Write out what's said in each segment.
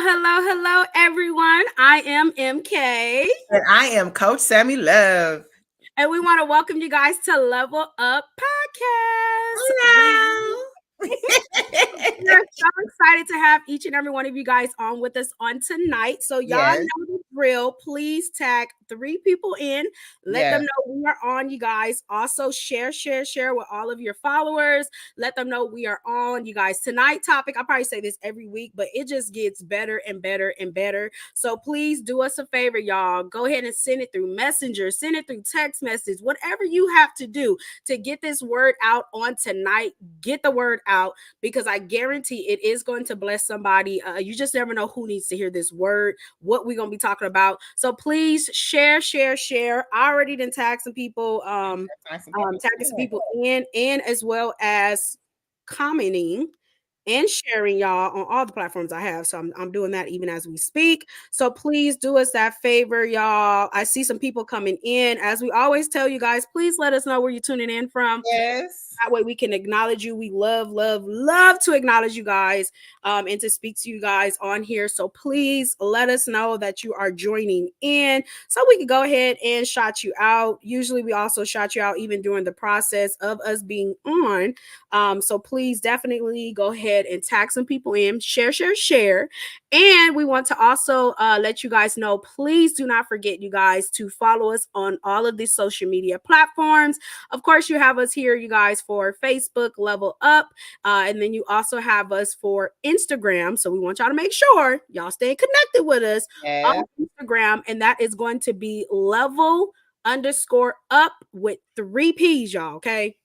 Hello, everyone. I am MK, And I am Coach Sammy Love. and we want to welcome you guys to Level Up Podcast. Hello. We're so excited to have each and every one of you guys on with us on tonight. So, y'all Yes, know the drill. Please tag 3 people in. Let them yes, know we are on, you guys. Also, share with all of your followers. Let them know we are on, you guys. Tonight topic, I probably say this every week, but it just gets better and better and better. So, please do us a favor, y'all. Go ahead and send it through Messenger, send it through text message, whatever you have to do to get this word out on tonight. Get the word out because I guarantee it is going to bless somebody. You just never know who needs to hear this word, what we're going to be talking about. So please share. I already done tag some people, find some people. tagging some people in, and as well as commenting and sharing y'all on all the platforms I have. So I'm doing that even as we speak. So please do us that favor, y'all. I see some people coming in. As we always tell you guys, please let us know where you're tuning in from. Yes. That way we can acknowledge you. We love to acknowledge you guys and to speak to you guys on here. So please let us know that you are joining in so we can go ahead and shout you out. Usually we also shout you out even during the process of us being on. So please definitely go ahead and tag some people in, share. And we want to also let you guys know, please do not forget, you guys, to follow us on all of these social media platforms. Of course, you have us here, you guys, for Facebook, Level Up. And then you also have us for Instagram. So we want y'all to make sure y'all stay connected with us on Yes. Instagram. And that is going to be level_up with 3 P's, y'all. Okay.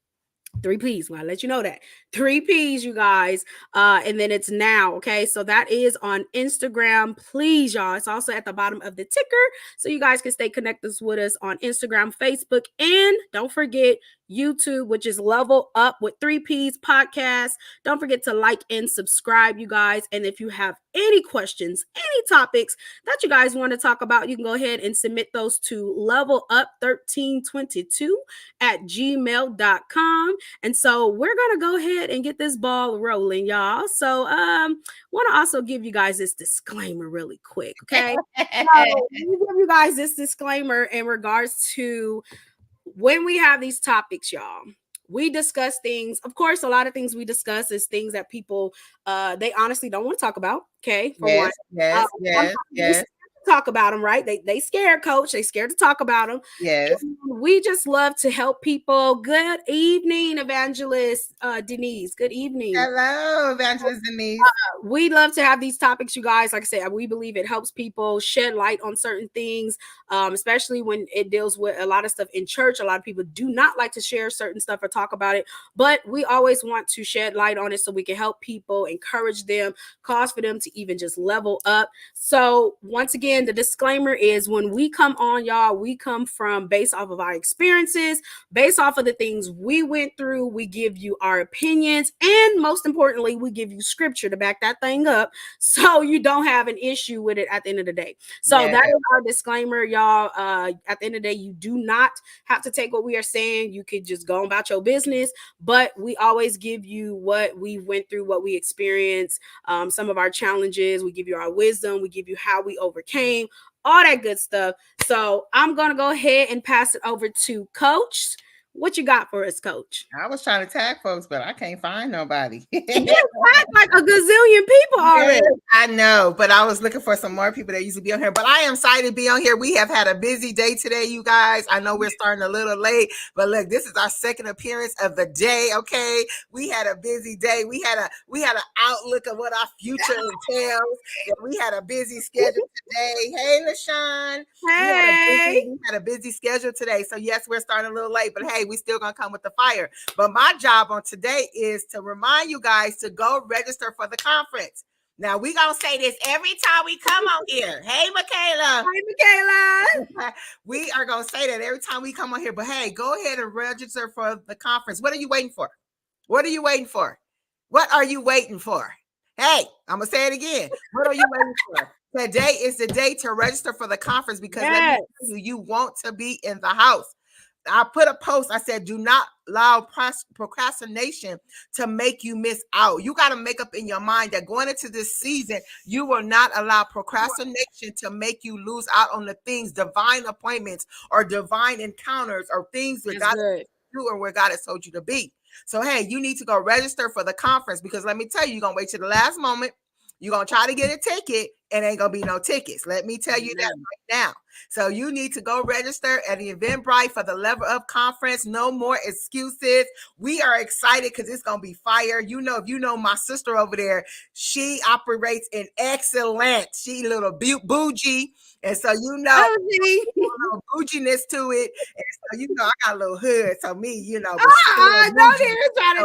3 P's. Well, I'll let you know that 3 P's, you guys. And then it's now. Okay. So that is on Instagram. Please, y'all. It's also at the bottom of the ticker. So you guys can stay connected with us on Instagram, Facebook, and don't forget YouTube, which is Level Up with 3 P's podcast. Don't forget to like and subscribe, you guys. And if you have any questions, any topics that you guys want to talk about, you can go ahead and submit those to levelup1322@gmail.com. And so we're gonna go ahead and get this ball rolling, y'all. So want to also give you guys this disclaimer really quick, okay? So let me give you guys this disclaimer in regards to when we have these topics, y'all. We discuss things. Of course, a lot of things we discuss is things that people they honestly don't want to talk about. Okay, for one. Yes, yes, Sometimes yes, they yes, talk about them, right? They scared, coach. They scared to talk about them. yes. We just love to help people. Good evening, Evangelist Denise. Good evening. Hello, Evangelist Denise. We love to have these topics, you guys. Like I said, we believe it helps people shed light on certain things, especially when it deals with a lot of stuff in church. A lot of people do not like to share certain stuff or talk about it, but we always want to shed light on it so we can help people, encourage them, cause for them to even just level up. So once again, the disclaimer is when we come on, y'all, we come from based off of our experiences, based off of the things we went through. We give you our opinions, and most importantly, we give you scripture to back that thing up so you don't have an issue with it at the end of the day. So Yes. that is our disclaimer, y'all. At the end of the day, you do not have to take what we are saying. You could just go about your business, but we always give you what we went through, what we experienced, some of our challenges. We give you our wisdom. We give you how we overcame, all that good stuff. So I'm going to go ahead and pass it over to Coach. What you got for us, Coach? I was trying to tag folks, but I can't find nobody. You tagged like a gazillion people already. Yes, I know, but I was looking for some more people that used to be on here. But I am excited to be on here. We have had a busy day today, you guys. I know we're starting a little late, but look, this is our second appearance of the day. Okay, we had a busy day. We had an outlook of what our future entails. And we had a busy schedule today. Hey, LaShawn. Hey. We had a busy schedule today. So yes, we're starting a little late, but hey, we still gonna come with the fire. But my job on today is to remind you guys to go register for the conference. Now we gonna say this every time we come on here. Hey, Michaela. Hi, Michaela. We are gonna say that every time we come on here. But hey, go ahead and register for the conference. What are you waiting for? What are you waiting for? What are you waiting for? Hey, I'm gonna say it again. What are you waiting for? Today is the day to register for the conference because let me tell you, you want to be in the house. I put a post. I said, do not allow procrastination to make you miss out. You got to make up in your mind that going into this season, you will not allow procrastination to make you lose out on the things, divine appointments or divine encounters or things that God do or where God has told you to be. So, hey, you need to go register for the conference, because let me tell you, you're going to wait till the last moment. You're going to try to get a ticket and ain't going to be no tickets. Let me tell you that right now. So you need to go register at the Eventbrite for the Level Up Conference. No more excuses. We are excited because it's going to be fire. You know, if you know my sister over there, she operates in excellence. She a little bougie. And so, you know, a little bouginess to it. And so, you know, I got a little hood. So me, you know, but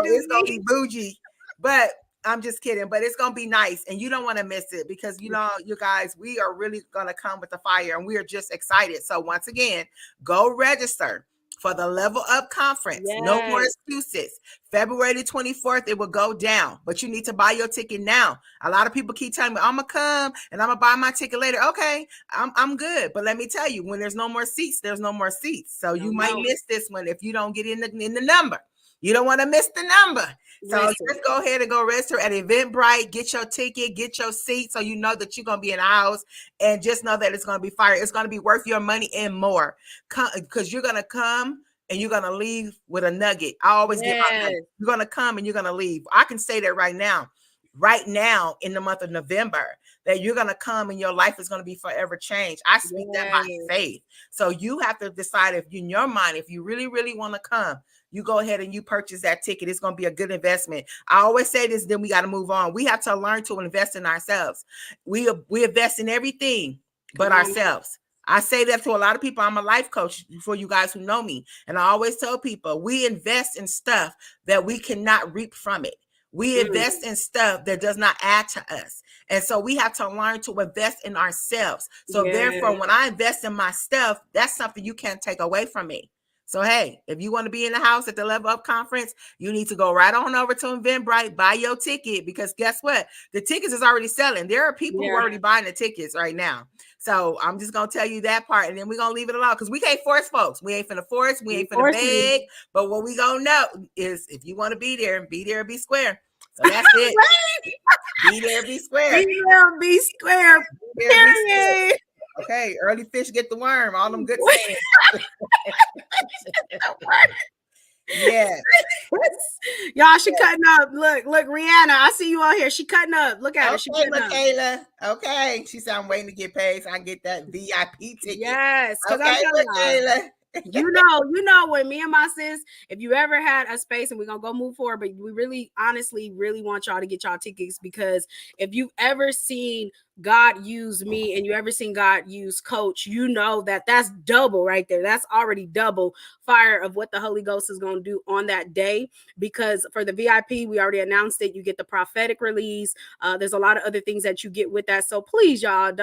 it's going to be bougie. But I'm just kidding, but it's going to be nice and you don't want to miss it, because, you know, you guys, we are really going to come with the fire and we are just excited. So once again, go register for the Level Up Conference. Yes. No more excuses. February 24th, it will go down, but you need to buy your ticket now. A lot of people keep telling me, I'm going to come and I'm going to buy my ticket later. Okay, I'm good. But let me tell you, when there's no more seats, there's no more seats. So you might miss this one if you don't get in the number. You don't want to miss the number. So just go ahead and go register at Eventbrite, get your ticket, get your seat, so you know that you're going to be in the house, and just know that it's going to be fire. It's going to be worth your money and more, because you're going to come and you're going to leave with a nugget. I always get my nugget. You're going to come and you're going to leave. I can say that right now in the month of November, that you're going to come and your life is going to be forever changed. I speak that by faith. So you have to decide, if in your mind, if you really, really want to come, you go ahead and you purchase that ticket. It's going to be a good investment. I always say this, then we got to move on. We have to learn to invest in ourselves. We invest in everything but ourselves. I say that to a lot of people. I'm a life coach for you guys who know me. And I always tell people, we invest in stuff that we cannot reap from it. We invest in stuff that does not add to us. And so we have to learn to invest in ourselves. So therefore, when I invest in my stuff, that's something you can't take away from me. So, hey, if you want to be in the house at the Level Up Conference, you need to go right on over to Eventbrite, buy your ticket, because guess what? The tickets is already selling. There are people who are already buying the tickets right now. So I'm just going to tell you that part, and then we're going to leave it alone, because we can't force folks. We ain't finna force. We ain't finna beg. But what we going to know is, if you want to be there and be square. So that's it. Be there, be square. Be there, be square. Period. Okay, early fish get the worm. All them good sayings. Yeah. Y'all, she cutting up. Look, Rihanna. I see you on here. She cutting up. Look at her. She cutting up. Kayla. Okay. She said, I'm waiting to get paid so I can get that VIP ticket. Yes. Okay, Kayla. You know, when me and my sis, if you ever had a space, and we're gonna go move forward, but we really, honestly, really want y'all to get y'all tickets, because if you've ever seen God use me and you ever seen God use Coach, you know that that's double right there. That's already double fire of what the Holy Ghost is going to do on that day. Because for the VIP, we already announced it. You get the prophetic release. There's a lot of other things that you get with that. So please, y'all,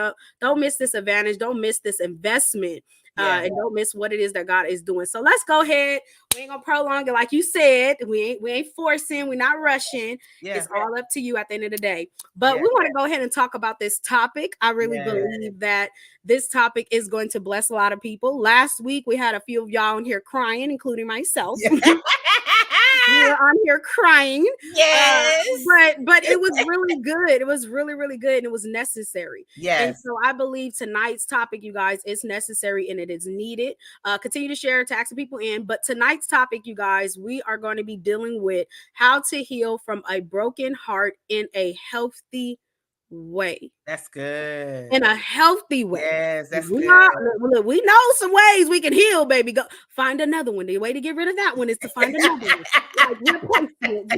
don't miss this advantage. Don't miss this investment. And don't miss what it is that God is doing. So let's go ahead. We ain't gonna prolong it, like you said. We ain't forcing. We're not rushing. It's all up to you at the end of the day. But we want to go ahead and talk about this topic. I really believe that this topic is going to bless a lot of people. Last week we had a few of y'all on here crying, including myself. We were on here crying. Yes. But it was really good. It was really, really good. And it was necessary. Yes. And so I believe tonight's topic, you guys, is necessary and it is needed. Continue to share, tag some people in. But tonight's topic, you guys, we are going to be dealing with how to heal from a broken heart in a healthy way. That's good. In a healthy way. Yes, that's good. We know some ways we can heal, baby. Go find another one. The way to get rid of that one is to find another one.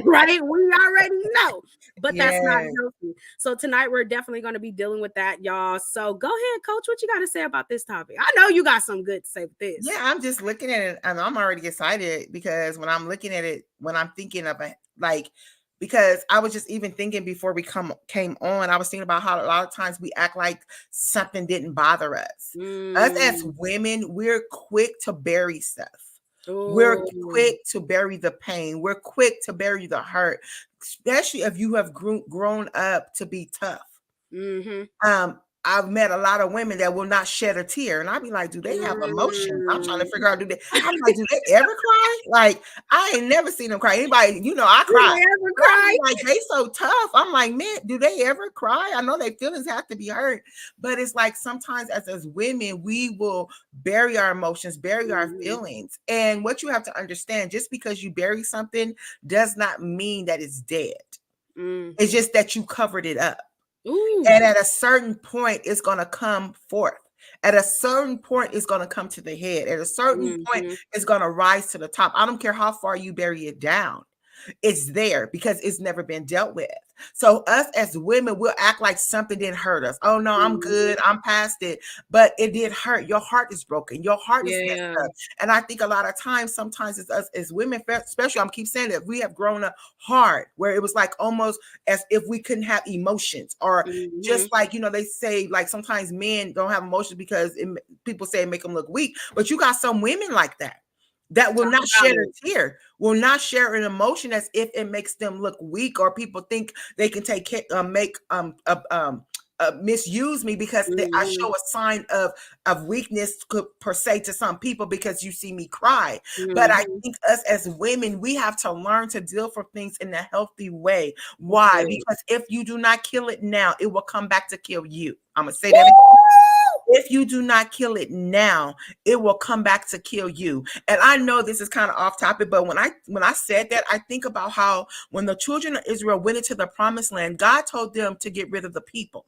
Right? We already know. But that's not healthy. So tonight we're definitely going to be dealing with that, y'all. So go ahead, Coach. What you got to say about this topic? I know you got some good to say with this. Yeah, I'm just looking at it and I'm already excited, because when I'm looking at it, when I'm thinking of it, like, because I was just even thinking before we came on, I was thinking about how a lot of times we act like something didn't bother us. Us as women, we're quick to bury stuff. Ooh. We're quick to bury the pain. We're quick to bury the hurt, especially if you have grown up to be tough. I've met a lot of women that will not shed a tear, and I'd be like, "Do they have emotions?" I'm trying to figure out, I'm like, "Do they ever cry?" Like, I ain't never seen them cry. Anybody, I Do cry. they ever But I cry? be like, they so tough. I'm like, man, do they ever cry? I know their feelings have to be hurt, but it's like sometimes as women, we will bury our emotions, bury our feelings. And what you have to understand, just because you bury something does not mean that it's dead. It's just that you covered it up. Ooh. And at a certain point, it's going to come forth. At a certain point, it's going to come to the head. At a certain point, it's going to rise to the top. I don't care how far you bury it down. It's there because it's never been dealt with. So us as women, we'll act like something didn't hurt us. Oh no, I'm good. I'm past it. But it did hurt. Your heart is broken. Your heart is messed up. And I think a lot of times, sometimes it's us as women, especially, I'm keep saying that we have grown up hard, where it was like almost as if we couldn't have emotions, or just like, they say like sometimes men don't have emotions because people say it make them look weak. But you got some women like that will not shed a tear, will not share an emotion as if it makes them look weak, or people think they can misuse me because I show a sign of weakness per se to some people because you see me cry. But I think us as women, we have to learn to deal with things in a healthy way. Why? Because if you do not kill it now, it will come back to kill you. I'm gonna say that again. If you do not kill it now, it will come back to kill you. And I know this is kind of off topic, but when I said that, I think about how when the children of Israel went into the promised land, God told them to get rid of the people.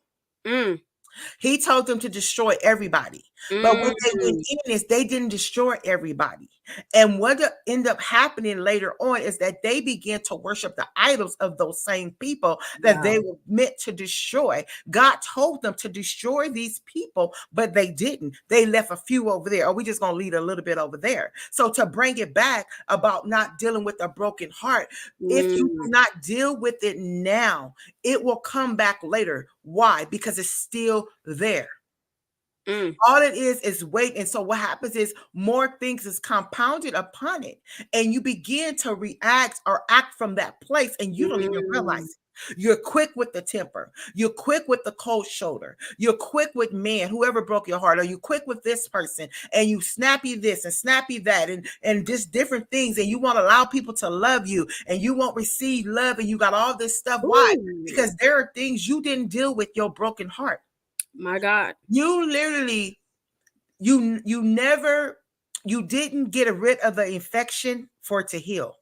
He told them to destroy everybody. But what they went in is they didn't destroy everybody. And what ended up happening later on is that they began to worship the idols of those same people that they were meant to destroy. God told them to destroy these people, but they didn't. They left a few over there. Or we just going to leave a little bit over there. So to bring it back about not dealing with a broken heart, if you do not deal with it now, it will come back later. Why? Because it's still there. All it is wait. And so what happens is more things is compounded upon it, and you begin to react or act from that place, and you don't even realize it. You're quick with the temper. You're quick with the cold shoulder. You're quick with man, whoever broke your heart, or you quick with this person, and you snappy this and snappy that, and just different things. And you want to allow people to love you, and you won't receive love, and you got all this stuff. Why? Because there are things you didn't deal with your broken heart. My God. You literally, you didn't get rid of the infection for it to heal.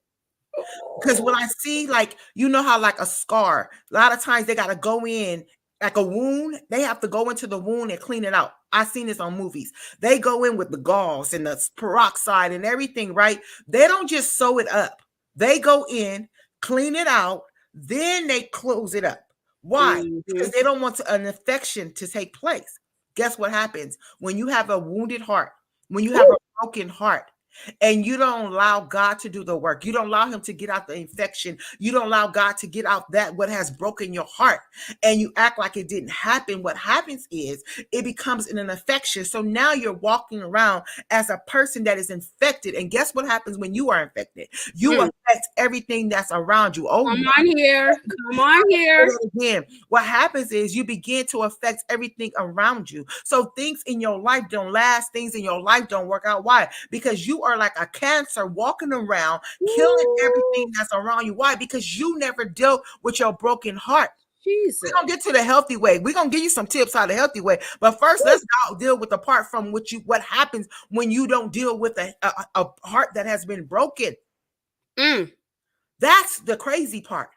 Because when I see, like, how like a scar, a lot of times they got to go in, like a wound, they have to go into the wound and clean it out. I've seen this on movies. They go in with the gauze and the peroxide and everything, right? They don't just sew it up. They go in, clean it out, then they close it up. Why? Because they don't want an infection to take place. Guess what happens when you have a wounded heart, when you have a broken heart, and you don't allow God to do the work? You don't allow him to get out the infection. You don't allow God to get out that what has broken your heart, and you act like it didn't happen. What happens is it becomes an infection. So now you're walking around as a person that is infected. And guess what happens when you are infected? You affect everything that's around you. Oh, come on here. Come on here. Again, what happens is you begin to affect everything around you. So things in your life don't last. Things in your life don't work out. Why? Because you are like a cancer walking around, killing everything that's around you. Why? Because you never dealt with your broken heart. Jesus. We're gonna get to the healthy way. We're gonna give you some tips how the healthy way. But first, let's deal with the part from what happens when you don't deal with a heart that has been broken. That's the crazy part.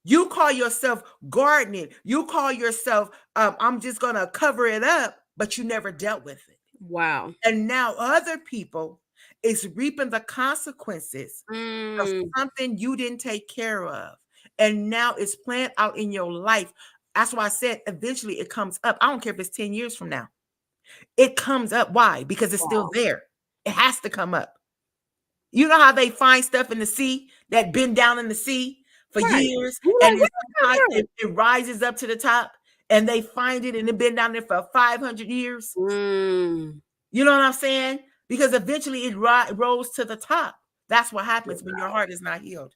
You call yourself gardening. You call yourself, I'm just gonna cover it up, but you never dealt with it. Wow. And now other people is reaping the consequences of something you didn't take care of. And now it's playing out in your life. That's why I said eventually it comes up. I don't care if it's 10 years from now. It comes up. Why? Because it's still there. It has to come up. You know how they find stuff in the sea that been down in the sea for years, and it rises up to the top, and they find it, and it's been down there for 500 years. You know what I'm saying? Because eventually it rose to the top. That's what happens when your heart is not healed.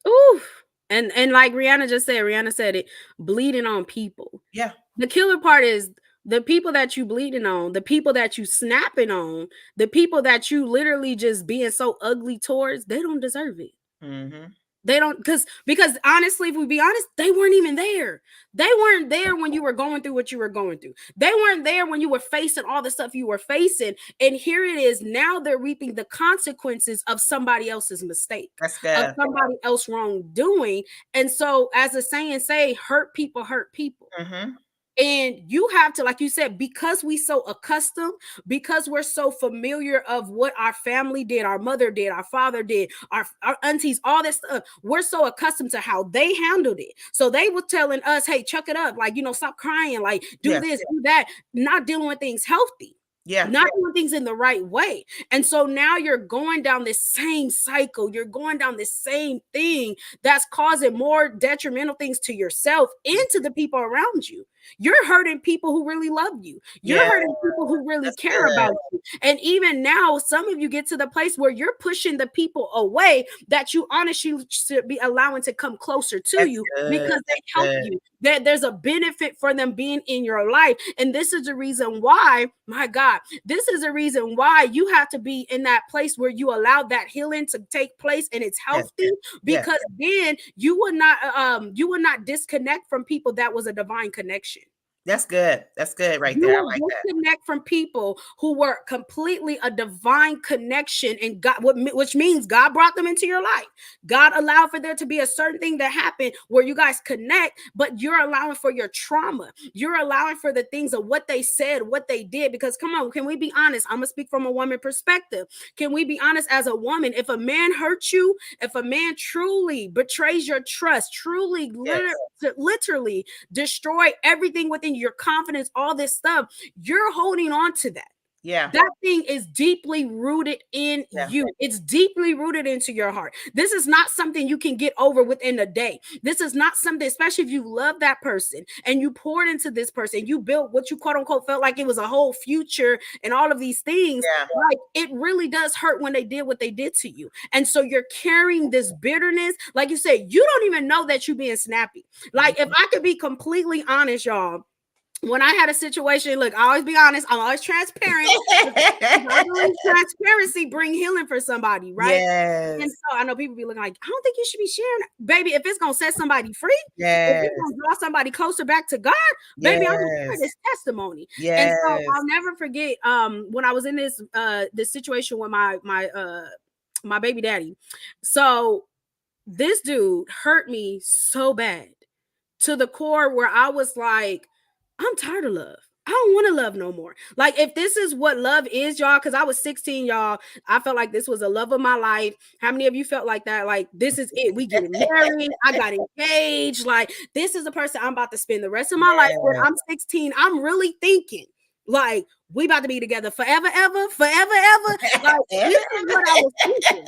Ooh. And like Rihanna said it, bleeding on people. Yeah. The killer part is the people that you bleeding on, the people that you snapping on, the people that you literally just being so ugly towards, they don't deserve it. Mm-hmm. They don't, because honestly, if we be honest, they weren't even there. They weren't there when you were going through what you were going through. They weren't there when you were facing all the stuff you were facing. And here it is. Now they're reaping the consequences of somebody else's mistake, That's of good. somebody else wrongdoing. And so, as the saying say, hurt people hurt people. Mm-hmm. And you have to, like you said, because we so accustomed, because we're so familiar of what our family did, our mother did, our father did, our aunties, all this stuff, we're so accustomed to how they handled it. So they were telling us, hey, chuck it up, like, stop crying, like, do this, do that, not dealing with things healthy. Yeah. Not doing things in the right way. And so now you're going down this same cycle. You're going down this same thing that's causing more detrimental things to yourself and to the people around you. You're hurting people who really love you. You're hurting people who really care about you. And even now, some of you get to the place where you're pushing the people away that you honestly should be allowing to come closer to you because they help you. There's a benefit for them being in your life. And this is the reason why, my God, this is the reason why you have to be in that place where you allow that healing to take place and it's healthy, because then you would not disconnect from people that was a divine connection. That's good. That's good right there. I like that. Disconnect from people who were completely a divine connection, and God, which means God brought them into your life. God allowed for there to be a certain thing that happened where you guys connect, but you're allowing for your trauma. You're allowing for the things of what they said, what they did. Because come on, can we be honest? I'm gonna speak from a woman perspective. Can we be honest as a woman? If a man hurts you, if a man truly betrays your trust, truly literally destroy everything within your confidence, all this stuff, you're holding on to that. Yeah. That thing is deeply rooted in you. It's deeply rooted into your heart. This is not something you can get over within a day. This is not something, especially if you love that person and you poured into this person, you built what you quote unquote felt like it was a whole future and all of these things. Like, it really does hurt when they did what they did to you. And so you're carrying this bitterness. Like you said, you don't even know that you're being snappy. Like, if I could be completely honest, y'all, when I had a situation, look, I always be honest, I'm always transparent. Transparency bring healing for somebody, right? Yes. And so I know people be looking like, I don't think you should be sharing, baby. If it's gonna set somebody free, yes, if it's gonna draw somebody closer back to God, baby, I'm gonna share this testimony. Yes. And so I'll never forget when I was in this situation with my baby daddy. So this dude hurt me so bad to the core where I was like, I'm tired of love. I don't want to love no more. Like, if this is what love is, y'all, because I was 16, y'all, I felt like this was the love of my life. How many of you felt like that? Like, this is it. We get married. I got engaged. Like, this is the person I'm about to spend the rest of my life with. I'm 16. I'm really thinking, like, we about to be together forever, ever, forever, ever. Like, this is what I was thinking.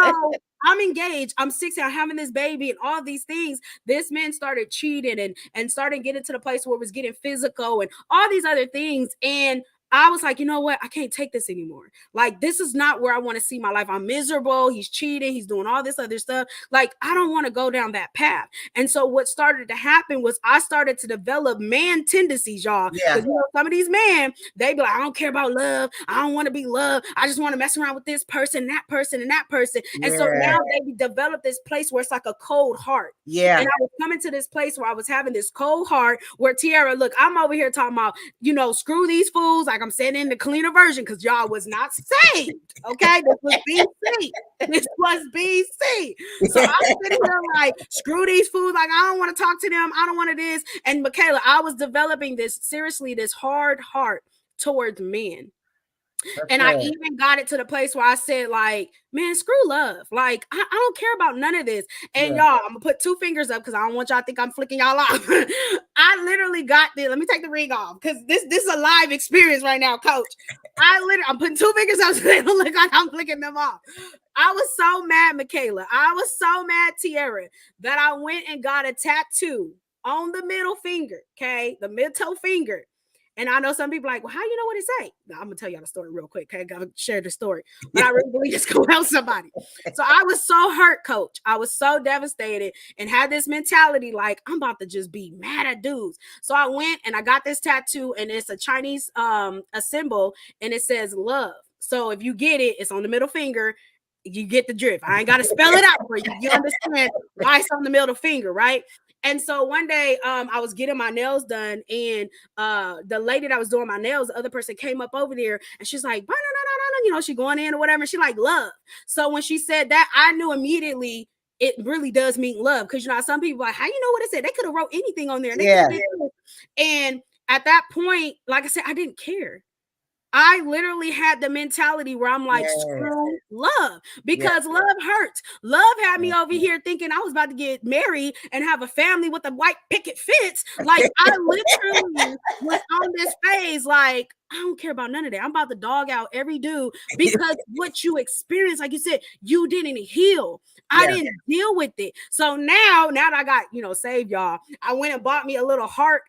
So I'm engaged. I'm 16. I'm having this baby and all these things. This man started cheating and started getting to the place where it was getting physical and all these other things. And I was like, you know what? I can't take this anymore. Like, this is not where I want to see my life. I'm miserable. He's cheating. He's doing all this other stuff. Like, I don't want to go down that path. And so what started to happen was I started to develop man tendencies, y'all. Yeah. Some of these men, they be like, I don't care about love. I don't want to be loved. I just want to mess around with this person, that person, and that person. And so now they developed this place where it's like a cold heart. Yeah. And I was coming to this place where I was having this cold heart where Tiara, look, I'm over here talking about, screw these fools. Like, I'm saying in the cleaner version because y'all was not saved. Okay. This was BC. This was BC. So I'm sitting here like, screw these fools. Like, I don't want to talk to them. I don't want to this. And Michaela, I was developing this hard heart towards men. And I even got it to the place where I said, like, man, screw love. Like, I don't care about none of this. And y'all, I'm gonna put 2 fingers up because I don't want y'all to think I'm flicking y'all off. I literally got this. Let me take the ring off because this is a live experience right now, coach. I'm putting 2 fingers up so they don't look like I'm flicking them off. I was so mad, Michaela. I was so mad, Tiara, that I went and got a tattoo on the middle finger, okay? The middle toe finger. And I know some people like, well, how you know what it say? Now, I'm gonna tell y'all the story real quick. Okay, I gotta share the story, but I really believe it's gonna help somebody. So I was so hurt, coach. I was so devastated and had this mentality like I'm about to just be mad at dudes. So I went and I got this tattoo, and it's a Chinese a symbol, and it says love. So if you get it, it's on the middle finger. You get the drift. I ain't got to spell it out for you. You understand why it's on the middle finger, right? And so one day, I was getting my nails done, and the lady that was doing my nails, the other person came up over there, and she's like, you know, she going in or whatever. And she like love. So when she said that, I knew immediately it really does mean love, because you know some people like, how you know what it said? They could have wrote anything on there. And, and at that point, like I said, I didn't care. I literally had the mentality where I'm like, screw love, because love hurts. Love had me over here thinking I was about to get married and have a family with a white picket fence. Like I literally was on this phase, like, I don't care about none of that. I'm about to dog out every dude, because what you experienced, like you said, you didn't heal. I didn't deal with it. So now that I got, you know, saved, y'all, I went and bought me a little heart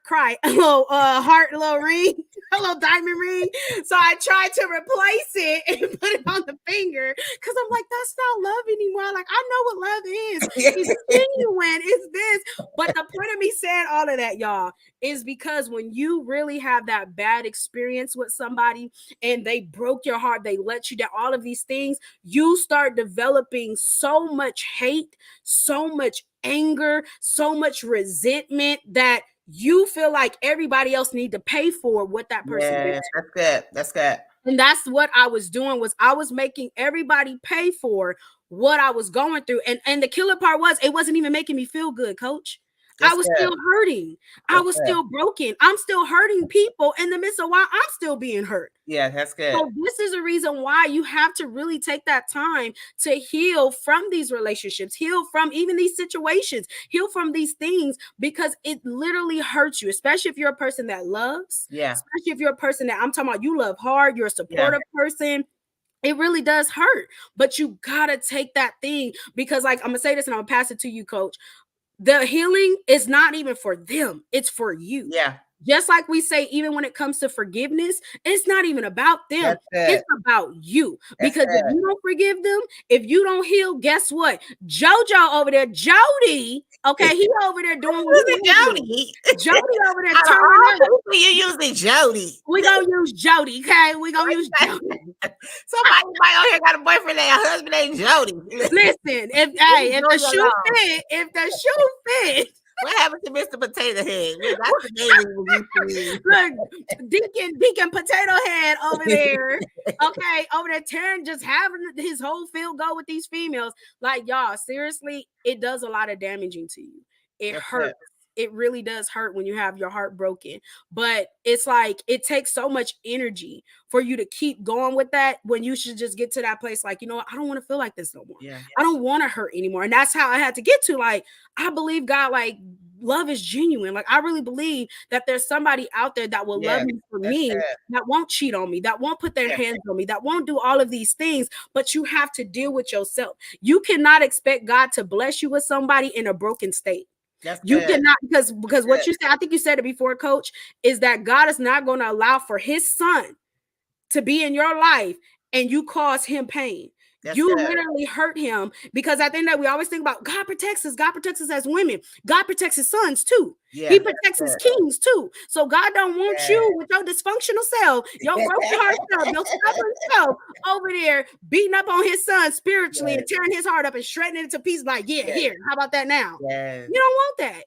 a little ring, a little diamond ring. So I tried to replace it and put it on the finger, because I'm like, that's not love anymore. Like, I know what love is. It's genuine. It's this. But the point of me saying all of that, y'all, is because when you really have that bad experience with somebody and they broke your heart, they let you down, all of these things, you start developing so much hate, so much anger, so much resentment that you feel like everybody else need to pay for what that person did. That's good. That's good. And that's what I was doing, was I was making everybody pay for what I was going through. And the killer part was, it wasn't even making me feel good, coach. I was still hurting. I was still broken. I'm still hurting people in the midst of why I'm still being hurt. Yeah, that's good. So this is a reason why you have to really take that time to heal from these relationships, heal from even these situations, heal from these things, because it literally hurts you, especially if you're a person that loves. Yeah. Especially if you're a person that, I'm talking about, you love hard, you're a supportive person. It really does hurt, but you gotta take that thing, because like, I'm gonna say this and I'm gonna pass it to you, coach. The healing is not even for them. It's for you. Yeah. Just like we say, even when it comes to forgiveness, it's not even about them. It's about you. Because if you don't forgive them, if you don't heal, guess what? JoJo over there, Jody, okay, he over there doing Jody. Jody over there turning up. You using Jody. We gonna use Jody, okay? We gonna use Jody. Somebody out here got a boyfriend named husband named Jody. Listen, if the shoe fit. What happened to Mr. Potato Head? That's the name we used to use. Look, Deacon Potato Head over there, okay, over there tearing, just having his whole field go with these females. Like, y'all, seriously, it does a lot of damaging to you. It hurts. It really does hurt when you have your heart broken. But it's like, it takes so much energy for you to keep going with that, when you should just get to that place like, you know what, I don't want to feel like this no more. I don't want to hurt anymore. And that's how I had to get to, like, I believe God, like, love is genuine. Like, I really believe that there's somebody out there that will love me for me, that won't cheat on me, that won't put their hands on me, that won't do all of these things. But you have to deal with yourself. You cannot expect God to bless you with somebody in a broken state. You cannot, because what you said, I think you said it before, coach, is that God is not going to allow for his son to be in your life and you cause him pain. You literally hurt him, because I think that we always think about God protects us. God protects us as women. God protects his sons too. He protects his kings too. So God don't want you with your dysfunctional self, your broken heart self, your stubborn self over there beating up on his son spiritually and tearing his heart up and shredding it to pieces. Like, here, how about that now? You don't want that.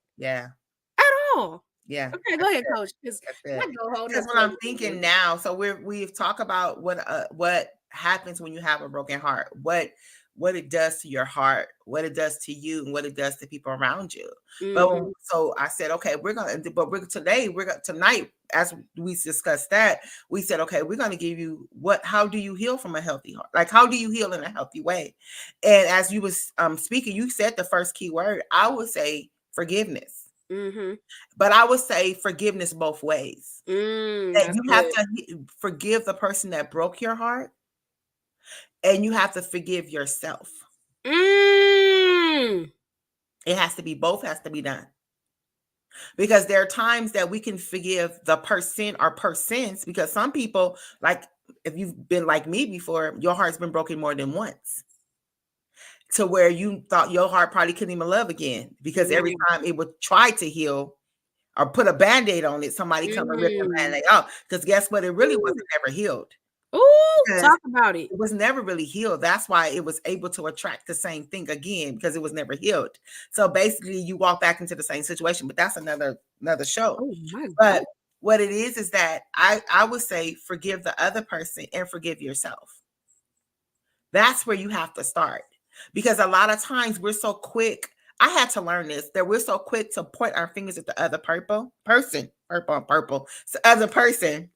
At all. Okay, go ahead, coach. That's what I'm thinking now. So we've talked about what happens when you have a broken heart, what it does to your heart, what it does to you, and what it does to people around you. But so I said, okay, tonight, as we discussed that, we said, okay, we're going to give you how do you heal from a healthy heart? Like, how do you heal in a healthy way? And as you was speaking, you said the first key word. I would say forgiveness. But I would say forgiveness both ways. That you have to forgive the person that broke your heart, and you have to forgive yourself. It has to be, both has to be done. Because there are times that we can forgive the person or persons, because some people, like if you've been like me before, your heart's been broken more than once, to where you thought your heart probably couldn't even love again, because every time it would try to heal or put a band-aid on it, somebody come and rip the band-aid off. Because guess what? It really wasn't never healed. Talk about it. It was never really healed. That's why it was able to attract the same thing again, because it was never healed. So basically you walk back into the same situation, but that's another show. Oh my God. But what it is that I would say forgive the other person and forgive yourself. That's where you have to start, because a lot of times we're so quick. I had to learn this, that we're so quick to point our fingers at the other person, other person,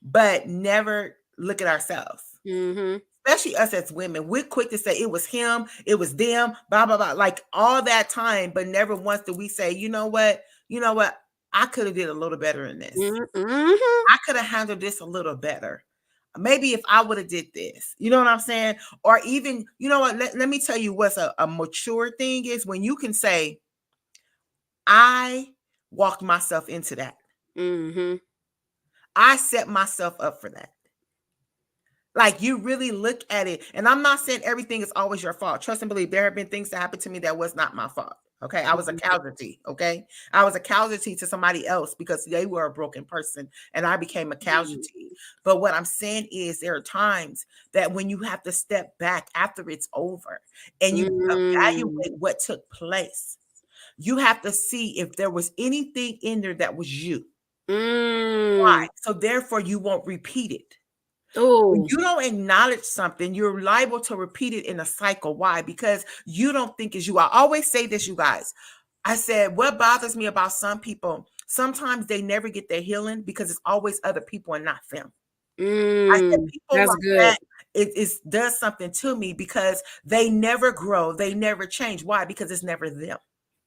but never look at ourselves. Especially us as women. We're quick to say it was him, it was them, blah, blah, blah, like all that time, but never once do we say, you know what, I could have did a little better in this. I could have handled this a little better. Maybe if I would have did this, you know what I'm saying? Or even, you know what, let me tell you what's a mature thing is, when you can say, I walked myself into that. I set myself up for that. Like, you really look at it, and I'm not saying everything is always your fault. Trust and believe, there have been things that happened to me that was not my fault. Okay. I was a casualty. Okay. I was a casualty to somebody else because they were a broken person and I became a casualty. But what I'm saying is, there are times that when you have to step back after it's over and you evaluate what took place, you have to see if there was anything in there that was you. Why? So therefore you won't repeat it. When you don't acknowledge something, you're liable to repeat it in a cycle. Why? Because you don't think it's you. I always say this, you guys. I said, what bothers me about some people, sometimes they never get their healing because it's always other people and not them. I said, people that's like good. that, it does something to me, because they never grow. They never change. Why? Because it's never them.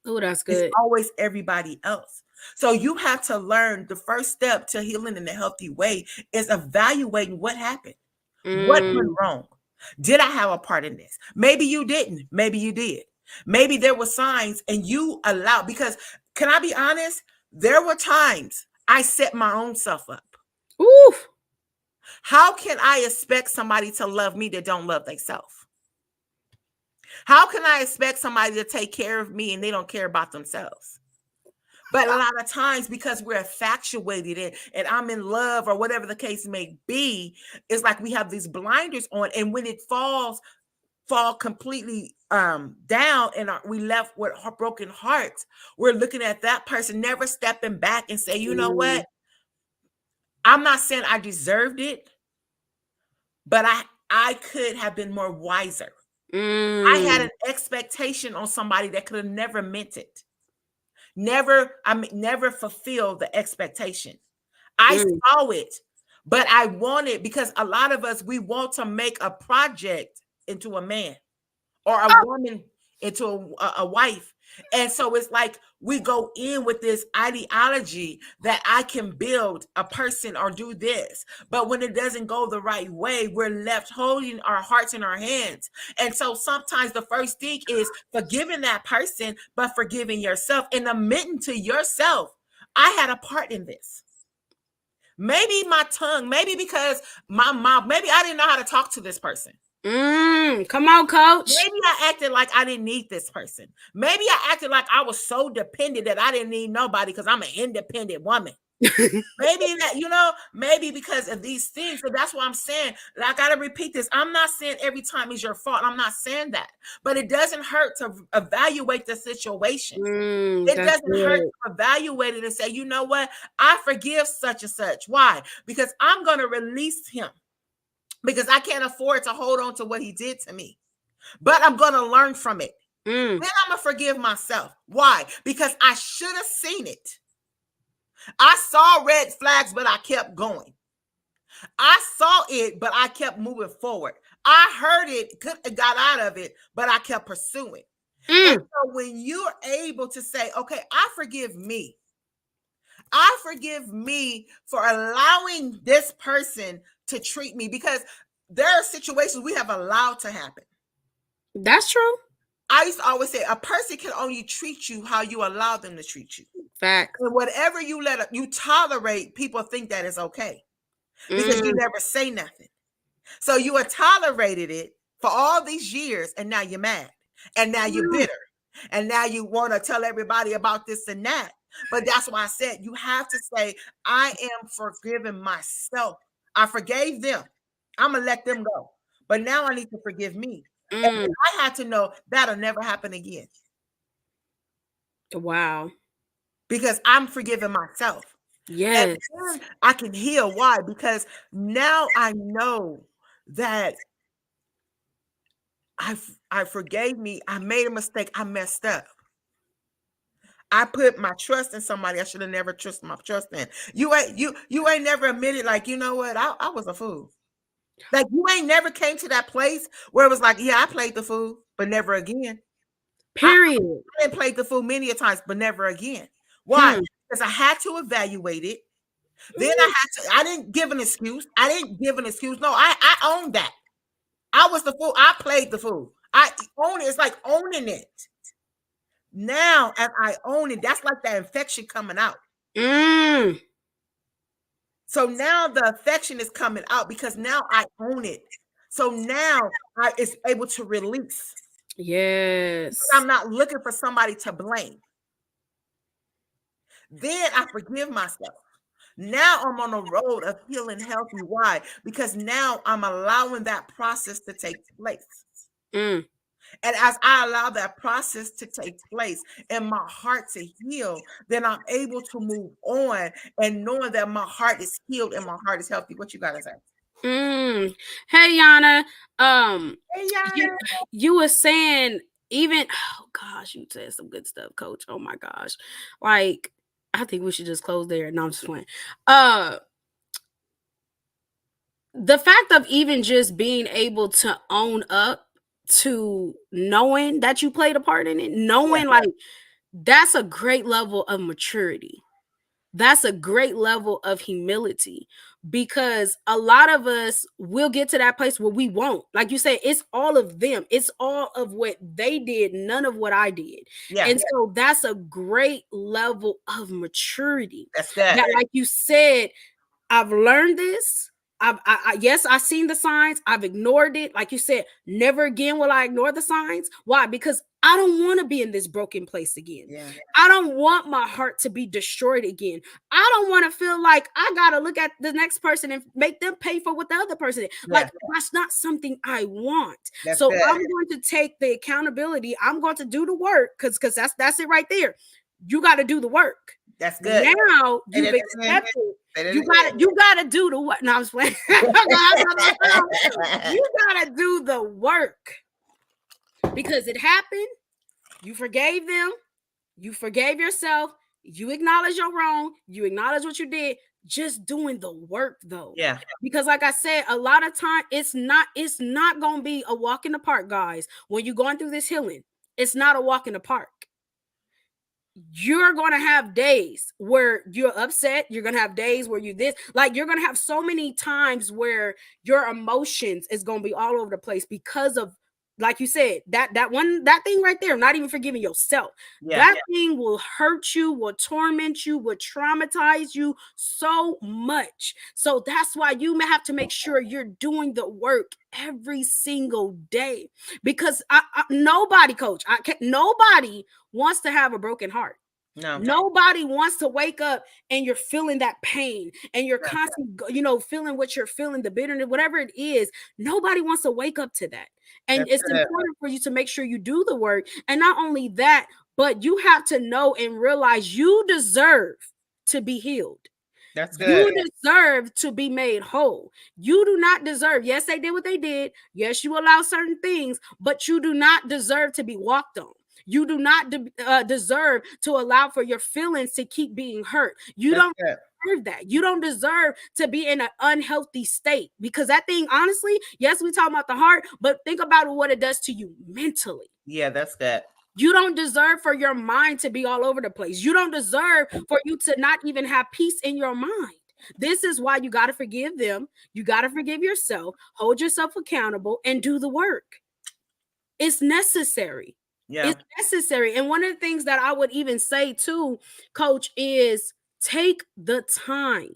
Oh, that's good. It's always everybody else. So you have to learn, the first step to healing in a healthy way is evaluating what happened. What went wrong? Did I have a part in this? Maybe you didn't. Maybe you did. Maybe there were signs and you allowed, because can I be honest? There were times I set my own self up. Oof. How can I expect somebody to love me that don't love themselves? How can I expect somebody to take care of me and they don't care about themselves? But a lot of times, because we're infatuated and I'm in love or whatever the case may be, it's like we have these blinders on. And when it fall completely down and we left with broken hearts, we're looking at that person, never stepping back and say, you know what? I'm not saying I deserved it, but I could have been more wiser. I had an expectation on somebody that could have never meant it. Never fulfilled the expectation. I saw it, but I wanted, because a lot of us, we want to make a project into a man or a woman into a wife. And so it's like we go in with this ideology that I can build a person or do this. But when it doesn't go the right way, we're left holding our hearts in our hands. And so sometimes the first thing is forgiving that person, but forgiving yourself and admitting to yourself, I had a part in this. Maybe my tongue, maybe because my mouth, maybe I didn't know how to talk to this person. Come on, coach. Maybe I acted like I didn't need this person. Maybe I acted like I was so dependent that I didn't need nobody because I'm an independent woman. Maybe that, maybe because of these things. So that's what I'm saying. I got to repeat this. I'm not saying every time is your fault. I'm not saying that. But it doesn't hurt to evaluate the situation. It doesn't hurt to evaluate it and say, you know what? I forgive such and such. Why? Because I'm going to release him. Because I can't afford to hold on to what he did to me. But I'm going to learn from it. Then I'm going to forgive myself. Why? Because I should have seen it. I saw red flags, but I kept going. I saw it, but I kept moving forward. I heard it, got out of it, but I kept pursuing. And so when you're able to say, okay, I forgive me. I forgive me for allowing this person to treat me, because there are situations we have allowed to happen. That's true. I used to always say a person can only treat you how you allow them to treat you. Facts. And whatever you tolerate, people think that is okay because you never say nothing. So you have tolerated it for all these years, and now you're mad, and now you're bitter, and now you want to tell everybody about this and that. But that's why I said you have to say, I am forgiving myself. I forgave them. I'm going to let them go. But now I need to forgive me. And I had to know that'll never happen again. Wow. Because I'm forgiving myself. Yes. And I can heal. Why? Because now I know that I forgave me. I made a mistake. I messed up. I put my trust in somebody I should have never trusted my trust in. You ain't never admitted, like, you know what, I was a fool. Like, you ain't never came to that place where it was like, yeah, I played the fool, but never again. Period. I didn't play the fool many a times, but never again. Why? Because I had to evaluate it. Then I didn't give an excuse. No, I owned that. I was the fool. I played the fool. I own it. It's like owning it. Now, as I own it, that's like that infection coming out. So now the affection is coming out because now I own it. So now it's able to release. Yes. I'm not looking for somebody to blame. Then I forgive myself. Now I'm on a road of healing healthy. Why? Because now I'm allowing that process to take place. And as I allow that process to take place and my heart to heal, then I'm able to move on and knowing that my heart is healed and my heart is healthy. What you got to say? Hey, Yana. You were saying even, oh gosh, you said some good stuff, Coach. Oh my gosh. Like, I think we should just close there. No, I'm just playing. The fact of even just being able to own up to knowing that you played a part in it, knowing like that's a great level of maturity. That's a great level of humility because a lot of us will get to that place where we won't. Like you said, it's all of them. It's all of what they did, none of what I did. Yeah. And so that's a great level of maturity. That's that. That, like you said, I've learned this. Yes, I've seen the signs. I've ignored it. Like you said, never again will I ignore the signs. Why? Because I don't want to be in this broken place again. Yeah. I don't want my heart to be destroyed again. I don't want to feel like I got to look at the next person and make them pay for what the other person did. Yeah. Like, that's not something I want. So I'm going to take the accountability. I'm going to do the work because that's it right there. You got to do the work. That's good. Now you've accepted. You gotta do the work. No, I'm just playing. You gotta do the work because it happened. You forgave them. You forgave yourself. You acknowledge your wrong. You acknowledge what you did. Just doing the work though. Yeah. Because like I said, a lot of time it's not gonna be a walk in the park, guys. When you're going through this healing, it's not a walk in the park. You're going to have days where you're upset. You're going to have days where you're going to have so many times where your emotions is going to be all over the place because of, like you said, that thing right there, not even forgiving yourself. That thing will hurt you, will torment you, will traumatize you so much. So that's why you may have to make sure you're doing the work every single day because nobody, Coach, nobody wants to have a broken heart. No. Nobody wants to wake up and you're feeling that pain and you're constantly, feeling what you're feeling, the bitterness, whatever it is. Nobody wants to wake up to that. And it's important for you to make sure you do the work. And not only that, but you have to know and realize you deserve to be healed. That's good. You deserve to be made whole. You do not deserve. Yes, they did what they did. Yes, you allow certain things, but you do not deserve to be walked on. You do not deserve to allow for your feelings to keep being hurt. You don't deserve that. You don't deserve to be in an unhealthy state because that thing, honestly, yes, we talk about the heart, but think about what it does to you mentally. Yeah, that's that. You don't deserve for your mind to be all over the place. You don't deserve for you to not even have peace in your mind. This is why you got to forgive them. You got to forgive yourself, hold yourself accountable, and do the work. It's necessary. Yeah. It's necessary. And one of the things that I would even say too, coach, is take the time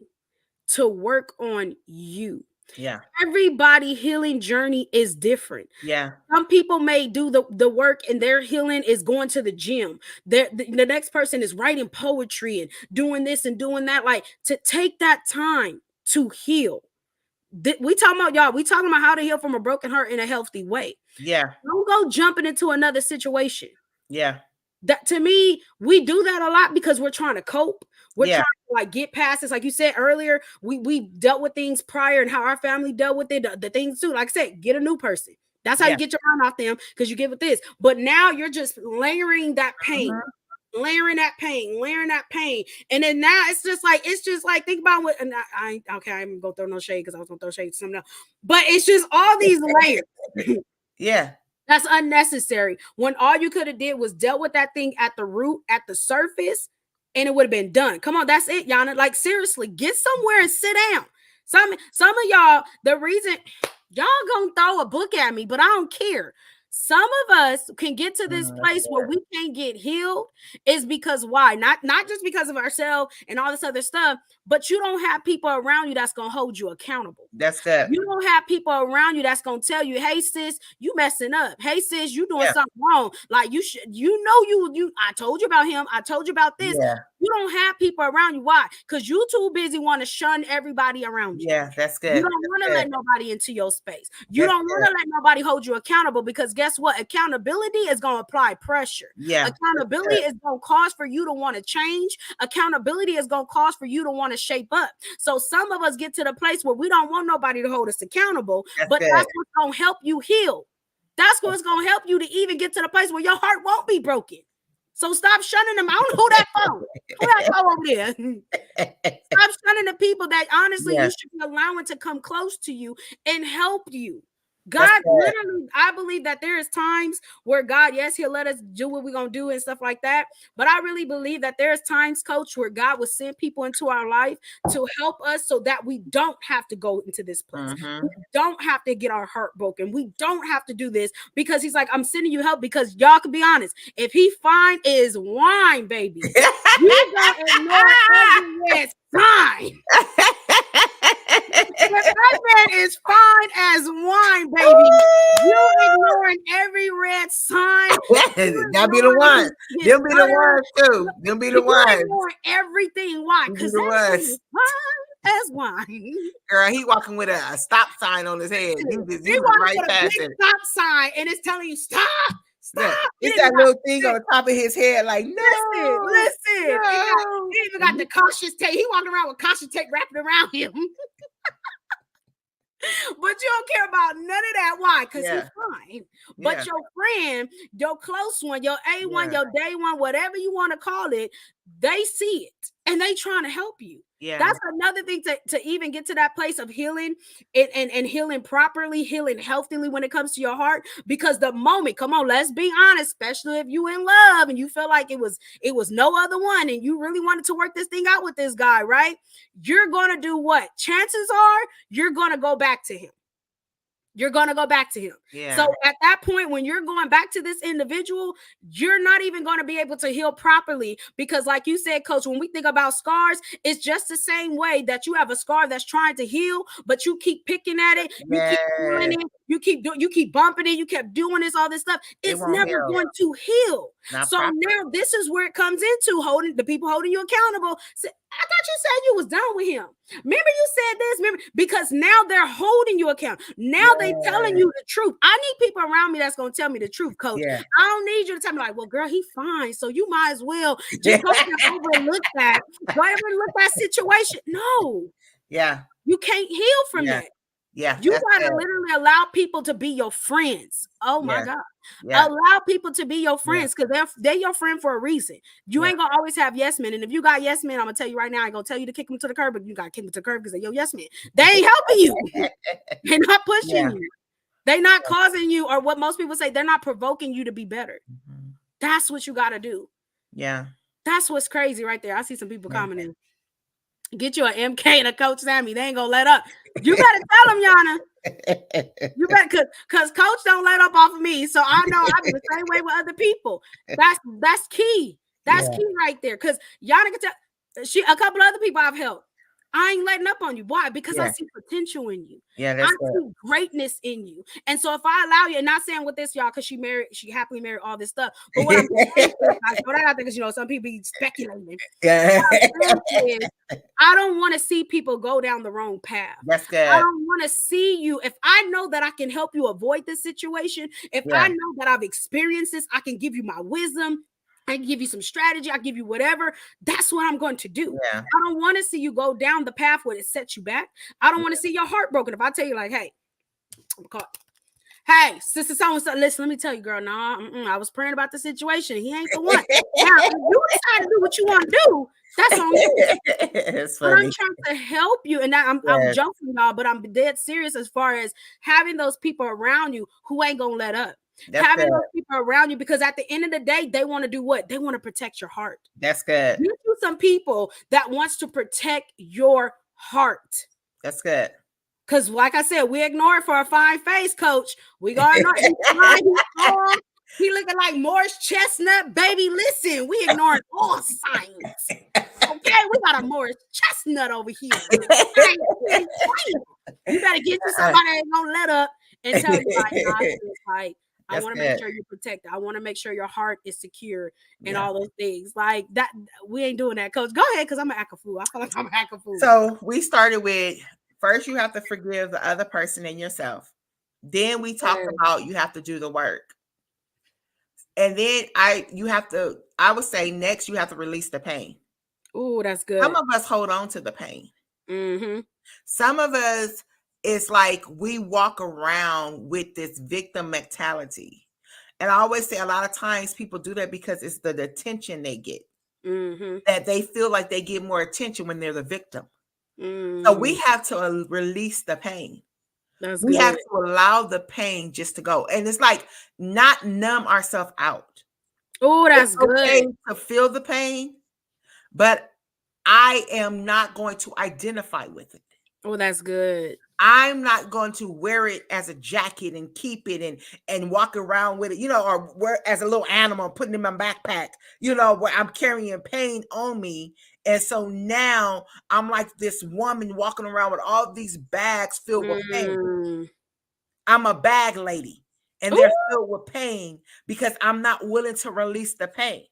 to work on you. Yeah. Everybody healing journey is different. Yeah. Some people may do the work and their healing is going to the gym. The next person is writing poetry and doing this and doing that. Like, to take that time to heal. We talking about, y'all, we talking about how to heal from a broken heart in a healthy way. Yeah. Don't go jumping into another situation. Yeah. That, to me, we do that a lot because we're trying to cope. We're Yeah. trying to like get past this. Like you said earlier, we dealt with things prior and how our family dealt with it. The things too, like I said, get a new person. That's how Yeah. you get your mind off them, because you get with this. But now you're just layering that pain, layering that pain, layering that pain. And then now it's just like think about what, and I okay, I'm gonna throw no shade because I was gonna throw shade to something else. But it's just all these layers. Yeah. That's unnecessary. When all you could have did was dealt with that thing at the root, at the surface, and it would have been done. Come on, that's it, Yana. Like, seriously, get somewhere and sit down. Some of y'all, the reason y'all gonna throw a book at me, but I don't care. Some of us can get to this place where we can't get healed is because why? Not just because of ourselves and all this other stuff, but you don't have people around you that's gonna hold you accountable. That's good. You don't have people around you that's gonna tell you, hey sis, you messing up. Hey sis, you doing something wrong. Like, you should, I told you about him. I told you about this. Yeah. You don't have people around you. Why? Because you too busy want to shun everybody around you. Yeah, that's good. You don't want to let nobody into your space. You don't want to let nobody hold you accountable, because guess what? Accountability is going to apply pressure. Yeah. Accountability is going to cause for you to want to change. Accountability is going to cause for you to want to shape up. So some of us get to the place where we don't want nobody to hold us accountable, that's what's going to help you heal. That's what's going to help you to even get to the place where your heart won't be broken. So stop shunning them. I don't know who that phone. Who that phone over there? Stop shunning the people that honestly you should be allowing to come close to you and help you. God, literally, I believe that there is times where God, yes, he'll let us do what we're going to do and stuff like that. But I really believe that there's times, coach, where God will send people into our life to help us so that we don't have to go into this place. We don't have to get our heart broken. We don't have to do this, because he's like, I'm sending you help, because y'all can be honest. If he fine as wine, baby, you got to ignore every red sign. If that man is fine as wine, baby, you ignoring every red sign. That be the one. They'll be the ones too. They'll be the ones. Everything. Why? Because that is fine as wine. Girl, he walking with a stop sign on his head. He walking right with a big stop sign, and it's telling you stop. Stop. It's that little thing on the top of his head, like, no. Listen. No. He even got the cautious tape. He walking around with cautious tape wrapped around him. But you don't care about none of that. Why? Because he's fine. But your friend, your close one, your A1, your day one, whatever you want to call it, they see it and they trying to help you. Yeah, that's another thing to even get to that place of healing and healing properly, healing healthily when it comes to your heart. Because the moment, come on, let's be honest, especially if you in love and you feel like it was no other one and you really wanted to work this thing out with this guy, right? You're gonna do what? Chances are you're gonna go back to him. You're going to go back to him. Yeah. So at that point, when you're going back to this individual, you're not even going to be able to heal properly, because like you said, coach, when we think about scars, it's just the same way that you have a scar that's trying to heal, but you keep picking at it. You keep doing it. You keep bumping it. You kept doing this, all this stuff. It's never going to heal. Not so properly. Now this is where it comes into holding the people holding you accountable. So, I thought you said you was done with him. Remember you said this? Remember? Because now they're holding you accountable. Now they telling you the truth. I need people around me that's going to tell me the truth, coach. Yeah. I don't need you to tell me like, well, girl, he fine. So you might as well just go overlook that. Go overlook that situation. No. Yeah. You can't heal from that. Yeah, you gotta literally allow people to be your friends. Oh my God. Yeah. Allow people to be your friends, because they're your friend for a reason. You ain't gonna always have yes men. And if you got yes men, I'm gonna tell you right now, I ain't gonna tell you to kick them to the curb, but you gotta kick them to the curb because they're your yes men. They ain't helping you. They're not pushing you. They're not causing you, or what most people say, they're not provoking you to be better. Mm-hmm. That's what you gotta do. Yeah. That's what's crazy right there. I see some people commenting. Get you an MK and a Coach Sammy. They ain't gonna let up. You better tell them, Yana. You better, cause Coach don't let up off of me. So I know I be the same way with other people. That's key. That's key right there. Cause Yana can tell a couple of other people I've helped. I ain't letting up on you. Why? Because I see potential in you. I see greatness in you. And so if I allow you, and not saying with this, y'all, because she happily married, all this stuff. But what I'm saying is, what I got to think is, some people be speculating. Yeah. I don't want to see people go down the wrong path. That's good. I don't want to see you. If I know that I can help you avoid this situation, if I know that I've experienced this, I can give you my wisdom. I can give you some strategy. I give you whatever. That's what I'm going to do. Yeah. I don't want to see you go down the path where it sets you back. I don't want to see your heart broken. If I tell you like, hey, sister so-and-so, listen, let me tell you, girl, I was praying about the situation. He ain't the one. Now, if you decide to do what you want to do, that's on you. But I'm trying to help you. And I'm joking, y'all, but I'm dead serious as far as having those people around you who ain't going to let up. That's having those people around you, because at the end of the day, they want to do what? They want to protect your heart. That's good. You do some people that wants to protect your heart. That's good. Because like I said, we ignore it for a fine face, Coach. We got to he looking like Morris Chestnut, baby. Listen, we ignoring all signs. Okay, we got a Morris Chestnut over here. You better get to somebody that ain't gonna let up and tell you like I want to make sure you're protected. I want to make sure your heart is secure and all those things. Like that, we ain't doing that, Coach. Go ahead, because I'm an act a fool. I feel like I'm an act a fool. So we started with, first you have to forgive the other person and yourself. Then we talked about you have to do the work. And then I would say next you have to release the pain. Oh, that's good. Some of us hold on to the pain. Mm-hmm. Some of us, it's like we walk around with this victim mentality. And I always say a lot of times people do that because it's the attention they get. Mm-hmm. That they feel like they get more attention when they're the victim. Mm-hmm. So we have to release the pain. We have to allow the pain just to go. And it's like not numb ourselves out. Oh, that's good. Okay to feel the pain, but I am not going to identify with it. Oh, that's good. I'm not going to wear it as a jacket and keep it and walk around with it, or wear as a little animal, putting it in my backpack, where I'm carrying pain on me. And so now I'm like this woman walking around with all these bags filled with pain. I'm a bag lady, and they're filled with pain because I'm not willing to release the pain.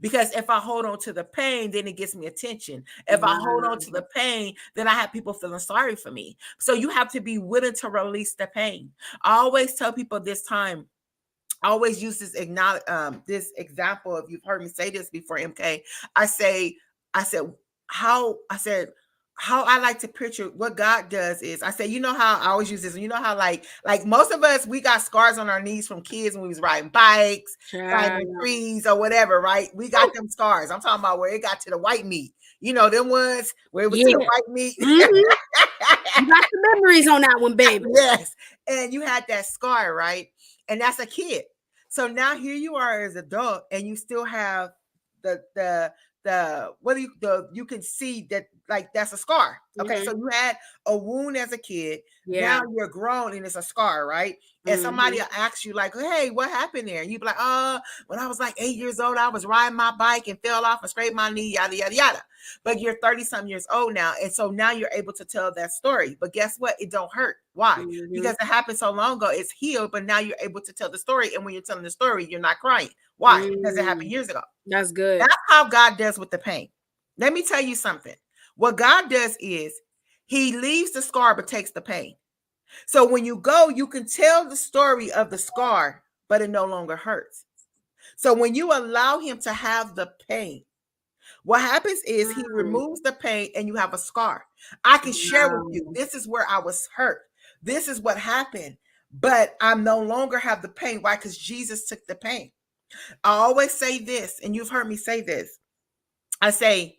Because if I hold on to the pain, then it gets me attention. If I hold on to the pain, then I have people feeling sorry for me. So you have to be willing to release the pain. I always tell people this time, I always use this example. If you've heard me say this before, MK, I said, how I like to picture what God does is, I say, how I always use this, how like most of us, we got scars on our knees from kids when we was riding bikes, climbing trees or whatever, right? We got them scars. I'm talking about where it got to the white meat. Them ones where it was to the white meat. Mm-hmm. You got the memories on that one, baby. Yes. And you had that scar, right? And that's a kid. So now here you are as an adult, and you still have you can see that, like, that's a scar. Okay. Mm-hmm. So you had a wound as a kid. Yeah. Now you're grown and it's a scar, right? And somebody will ask you like, hey, what happened there? And you'd be like, when I was like 8 years old, I was riding my bike and fell off and scraped my knee, yada, yada, yada. But you're 30-some years old now. And so now you're able to tell that story. But guess what? It don't hurt. Why? Mm-hmm. Because it happened so long ago. It's healed, but now you're able to tell the story. And when you're telling the story, you're not crying. Why? Mm-hmm. Because it happened years ago. That's good. That's how God does with the pain. Let me tell you something. What God does is he leaves the scar, but takes the pain. So when you go, you can tell the story of the scar, but it no longer hurts. So when you allow him to have the pain, what happens is he removes the pain and you have a scar. I can share with you, this is where I was hurt. This is what happened, but I no longer have the pain. Why? Because Jesus took the pain. I always say this, and you've heard me say this. I say,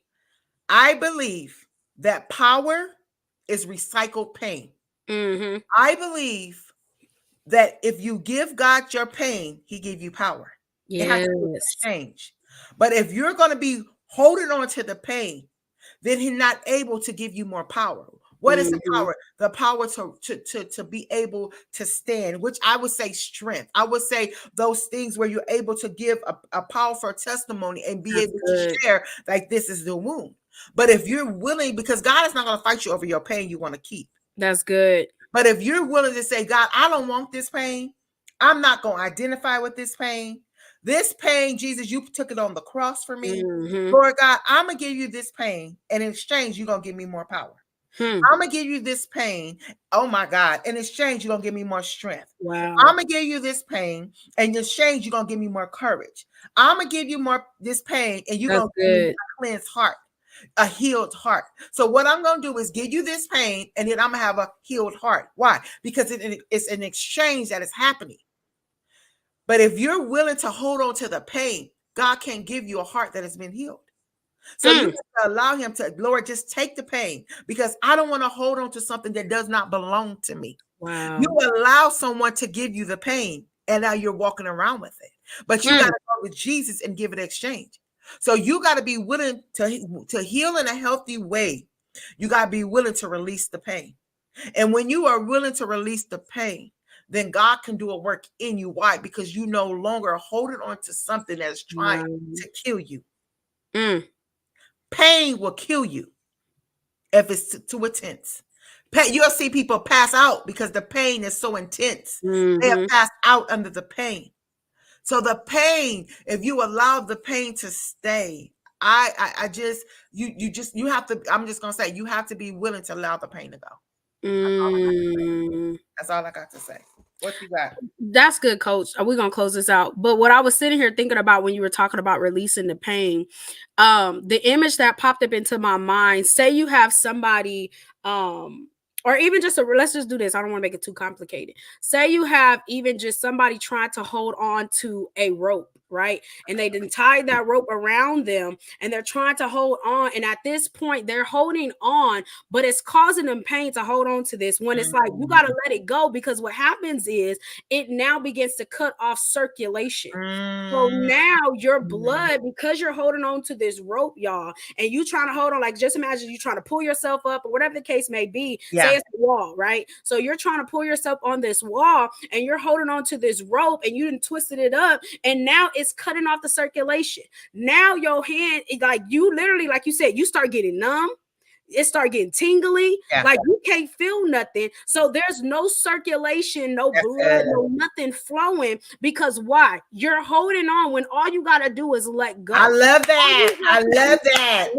I believe that power is recycled pain. Mm-hmm. I believe that if you give God your pain, he give you power. Yes. It has to be exchange. But if you're going to be holding on to the pain, then he's not able to give you more power. What is the power? The power to be able to stand, which I would say strength. I would say those things where you're able to give a powerful testimony and be able to share, like, this is the wound. But if you're willing, because God is not going to fight you over your pain you want to keep. That's good. But if you're willing to say, God, I don't want this pain. I'm not going to identify with this pain. This pain, Jesus, you took it on the cross for me. Lord God, I'm going to give you this pain. And in exchange, you're going to give me more power. I'm going to give you this pain. Oh my God. In exchange, you're going to give me more strength. Wow. I'm going to give you this pain. And in exchange, you're going to give me more courage. I'm going to give you more this pain. And you're going to give me a cleansed heart, a healed heart. So what I'm going to do is give you this pain. And then I'm going to have a healed heart. Why? Because it's an exchange that is happening. But if you're willing to hold on to the pain, God can give you a heart that has been healed. So you have to allow him to, Lord, just take the pain, because I don't want to hold on to something that does not belong to me. Wow. You allow someone to give you the pain, and now you're walking around with it. But you got to go with Jesus and give it exchange. So you got to be willing to heal in a healthy way. You got to be willing to release the pain. And when you are willing to release the pain, then God can do a work in you. Why? Because you no longer holding on to something that's trying to kill you. Pain will kill you if it's too intense. You'll see people pass out because the pain is so intense. They have passed out under the pain. So the pain, if you allow the pain to stay, you have to, I'm just going to say, you have to be willing to allow the pain to go. That's all I got to say. What you got? That's good, Coach. We're gonna close this out. But what I was sitting here thinking about when you were talking about releasing the pain, the image that popped up into my mind, say you have somebody, or even just let's just do this. I don't want to make it too complicated. Say you have even just somebody trying to hold on to a rope, right? And they didn't tie that rope around them and they're trying to hold on. And at this point, they're holding on, but it's causing them pain to hold on to this, when it's like, you got to let it go, because what happens is it now begins to cut off circulation. So now your blood, because you're holding on to this rope, y'all, and you trying to hold on, like, just imagine you trying to pull yourself up or whatever the case may be. Say it's a wall, right? So you're trying to pull yourself on this wall and you're holding on to this rope and you didn't twisted it up, and now it's cutting off the circulation. Now your hand, like, you literally, like you said, you start getting numb. It start getting tingly, like you can't feel nothing. So there's no circulation, no blood, no nothing flowing. Because why? You're holding on when all you got to do is let go. I love that. I love that.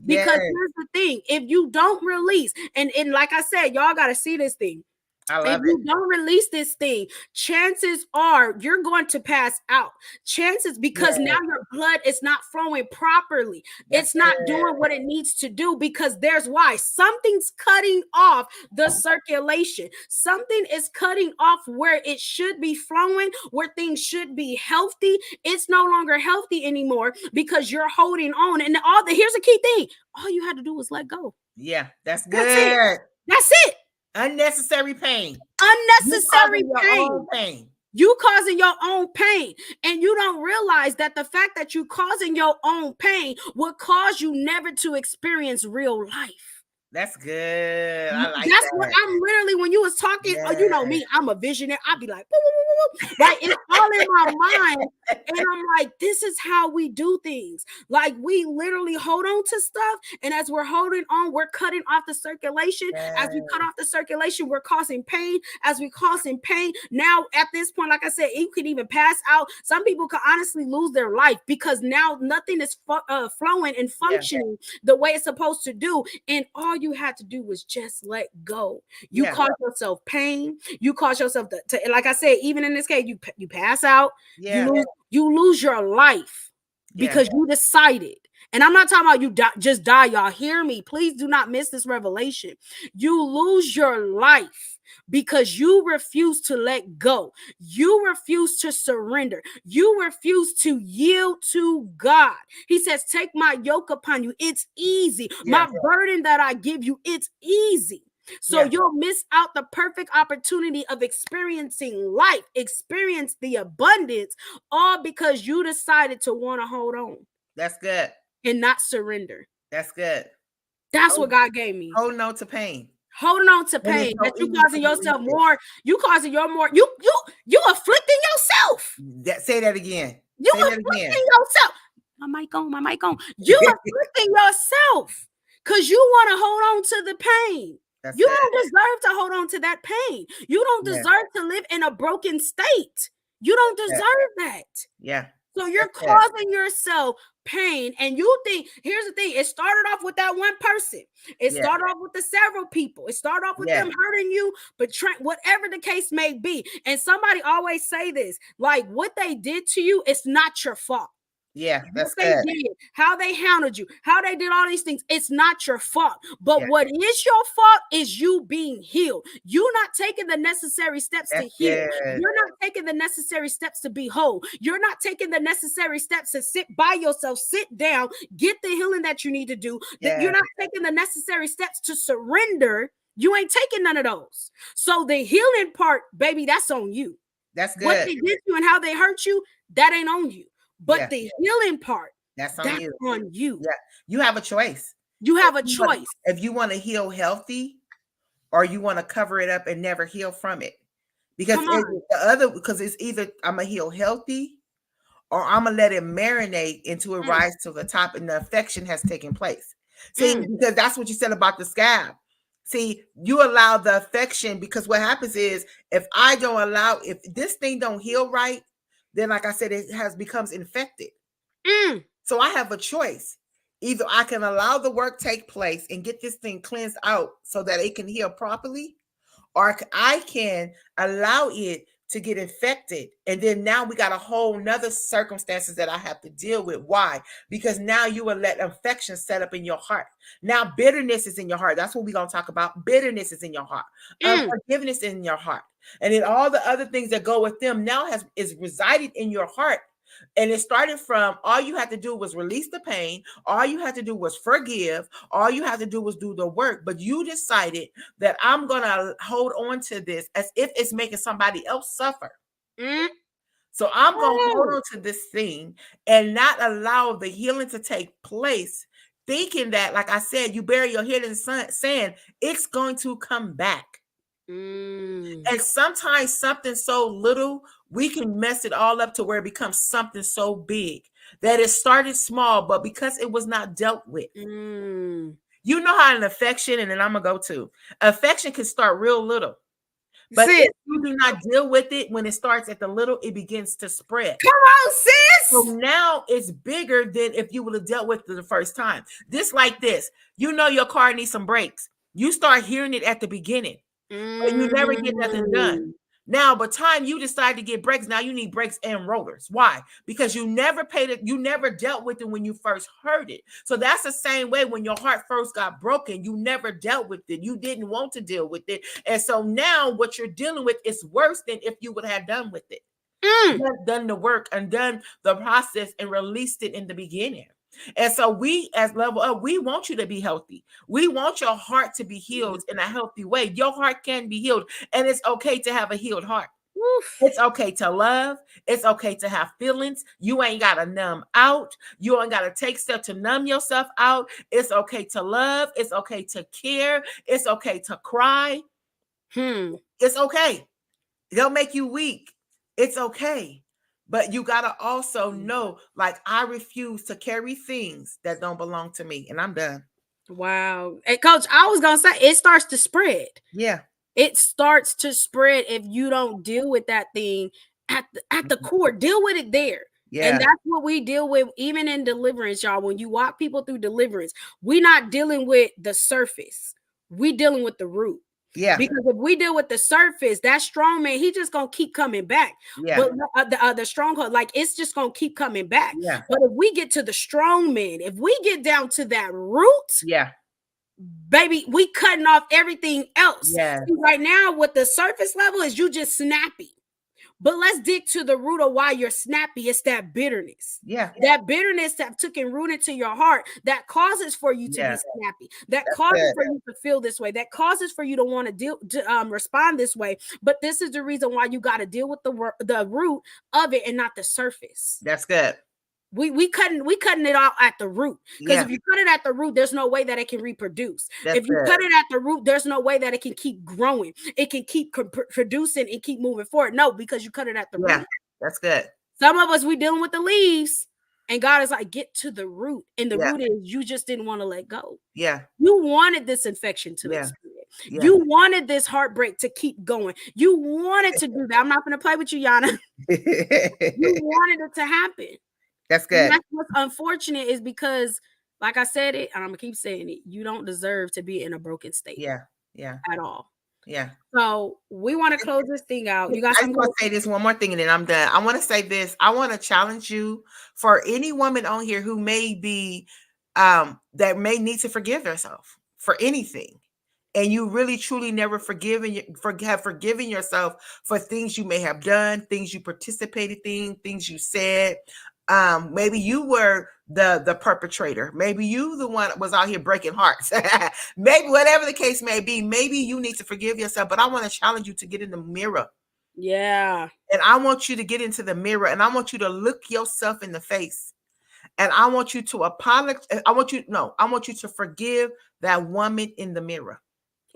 Because here's the thing, if you don't release, and like I said, y'all got to see this thing. If you don't release this thing, chances are you're going to pass out. Chances, because now your blood is not flowing properly. It's not doing what it needs to do, because there's why. Something's cutting off the circulation. Something is cutting off where it should be flowing, where things should be healthy. It's no longer healthy anymore because you're holding on. And here's the key thing. All you had to do was let go. Yeah, that's good. That's it. Unnecessary pain. Unnecessary pain. You causing your own pain. And you don't realize that the fact that you causing your own pain would cause you never to experience real life. That's good. I like That's what I'm literally, when you was talking, you know me, I'm a visionary. I'd be like, right? It's all in my mind. And I'm like, this is how we do things. Like, we literally hold on to stuff. And as we're holding on, we're cutting off the circulation. As we cut off the circulation, we're causing pain. As we causing pain, now at this point, like I said, you could even pass out. Some people could honestly lose their life because now nothing is flowing and functioning the way it's supposed to do. And all you had to do was just let go. You cause yourself pain. You cause yourself to, like I said, even in this case, you pass out. You lose your life because you decided. And I'm not talking about you just die. Y'all hear me? Please do not miss this revelation. You lose your life because you refuse to let go. You refuse to surrender. You refuse to yield to God. He says, take my yoke upon you. It's easy. My burden that I give you, it's easy. So you'll miss out the perfect opportunity of experiencing life, experience the abundance, all because you decided to want to hold on. That's good. And not surrender. That's good. That's what God gave me. Holding on to pain. Holding on to And it's pain. so That you easy causing to yourself release it. more. You causing your more. You afflicting yourself. Say that again. You Say that afflicting again. yourself. My mic on. You afflicting yourself because you want to hold on to the pain. That's You it. don't deserve to hold on to that pain. You don't Yeah. deserve to live in a broken state. You don't deserve that. Yeah. So you're That's it. causing yourself pain, and you think, here's the thing, it started off with that one person. It Yeah. started off with the several people. It started off with Yeah. them hurting you, but whatever the case may be. And somebody always say this, like, what they did to you, it's not your fault. Yeah, that's what they good. did, how they handled you, how they did all these things, it's not your fault. But Yeah. what is your fault is you being healed. You not taking the necessary steps That's to heal. good. You're not taking the necessary steps to be whole. You're not taking the necessary steps to sit by yourself, sit down, get the healing that you need to do. Yeah. You're not taking the necessary steps to surrender. You ain't taking none of those. So the healing part, baby, that's on you. That's good. What they did to you and how they hurt you, that ain't on you. But Yeah. the healing part, That's on that's you. on you. Yeah. You have a choice. You have a choice. If you want to heal healthy, or you want to cover it up and never heal from it. Because it's either I'm gonna heal healthy, or I'm gonna let it marinate until it rise to the top and the affection has taken place. See, because that's what you said about the scab. See, you allow the affection, because what happens is if this thing don't heal right, then like I said, it becomes infected. So I have a choice. Either I can allow the work take place and get this thing cleansed out so that it can heal properly, or I can allow it to get infected. And then now we got a whole nother circumstances that I have to deal with. Why? Because now you will let infection set up in your heart. Now bitterness is in your heart. That's what we're going to talk about. Bitterness is in your heart. Unforgiveness in your heart. And then all the other things that go with them now is resided in your heart. And it started from, all you had to do was release the pain. All you had to do was forgive. All you had to do was do the work. But you decided that I'm going to hold on to this as if it's making somebody else suffer. So I'm going to hold on to this thing and not allow the healing to take place, thinking that, like I said, you bury your head in the sand, it's going to come back. And sometimes something so little, we can mess it all up to where it becomes something so big that it started small, but because it was not dealt with. You know how an affection, and then I'm gonna go to affection can start real little, but if you do not deal with it when it starts at the little, it begins to spread. Come on, sis. So now it's bigger than if you would have dealt with it the first time. This like this, you know, your car needs some brakes. You start hearing it at the beginning. But you never get nothing done. Now, by the time you decide to get brakes, now you need brakes and rotors. Why? Because you never you never dealt with it when you first heard it. So that's the same way when your heart first got broken, you never dealt with it. You didn't want to deal with it. And so now what you're dealing with is worse than if you would have done with it. Done the work and done the process and released it in the beginning. And so we, as Level Up, we want you to be healthy. We want your heart to be healed in a healthy way. Your heart can be healed, and it's okay to have a healed heart. It's okay to love. It's okay to have feelings. You ain't got to numb out. You ain't got to take steps to numb yourself out. It's okay to love. It's okay to care. It's okay to cry. It's okay. They'll make you weak. It's okay. But you got to also know, like, I refuse to carry things that don't belong to me. And I'm done. Wow. And Coach, I was going to say, it starts to spread. Yeah. It starts to spread if you don't deal with that thing at the core. Deal with it there. Yeah. And that's what we deal with even in deliverance, y'all. When you walk people through deliverance, we're not dealing with the surface. We're dealing with the root. Yeah, because if we deal with the surface, that strong man, he just gonna keep coming back. Yeah, but the stronghold, like, it's just gonna keep coming back. Yeah, but if we get to the strong man, if we get down to that root, yeah, baby, we cutting off everything else. Yeah, right now, with the surface level is you just snappy. But let's dig to the root of why you're snappy. It's that bitterness. Yeah. That bitterness that took and rooted to your heart that causes for you to be snappy. That causes for you to feel this way. That causes for you to want to respond this way. But this is the reason why you got to deal with the root of it and not the surface. That's good. We cutting it out at the root. Because if you cut it at the root, there's no way that it can reproduce. If you cut it at the root, there's no way that it can keep growing. It can keep producing and keep moving forward. No, because you cut it at the root. That's good. Some of us, we dealing with the leaves, and God is like, get to the root. And the root is you just didn't want to let go. Yeah. You wanted this infection to expand. You wanted this heartbreak to keep going. You wanted to do that. I'm not going to play with you, Yana. You wanted it to happen. That's good. And that's what's unfortunate is because, like I said it, and I'm going to keep saying it, you don't deserve to be in a broken state. Yeah. At all. Yeah. So we want to close this thing out. You guys, I just want to say this one more thing and then I'm done. I want to say this. I want to challenge you for any woman on here who may be that may need to forgive herself for anything. And you really truly never have forgiven yourself for things you may have done, things you participated in, things you said. Maybe you were the perpetrator. Maybe you the one that was out here breaking hearts. Maybe whatever the case may be, maybe you need to forgive yourself. But I want to challenge you to get in the mirror. Yeah. And I want you to get into the mirror and I want you to look yourself in the face. And I want you to apologize. I want you to forgive that woman in the mirror.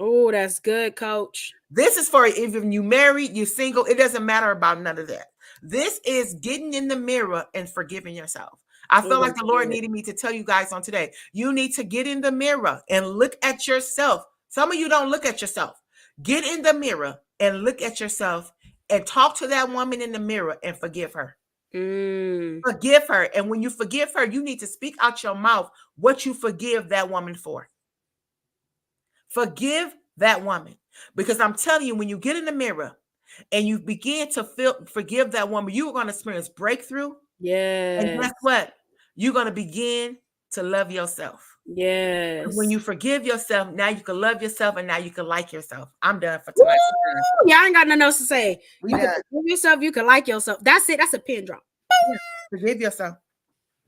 Oh, that's good, coach. This is for if you married, you're single, it doesn't matter about none of that. This is getting in the mirror and forgiving yourself. I feel like the Lord needed me to tell you guys on today. You need to get in the mirror and look at yourself. Some of you don't look at yourself. Get in the mirror and look at yourself and talk to that woman in the mirror and forgive her. Forgive her. And when you forgive her, you need to speak out your mouth what you forgive that woman for. Forgive that woman. Because I'm telling you, when you get in the mirror and you begin to forgive that woman, you're going to experience breakthrough. Yeah. And guess what? You're going to begin to love yourself. Yes. When you forgive yourself, now you can love yourself and now you can like yourself. I'm done for tonight. Yeah, I ain't got nothing else to say. You can forgive yourself, you can like yourself. That's it. That's a pin drop. Yeah. Forgive yourself.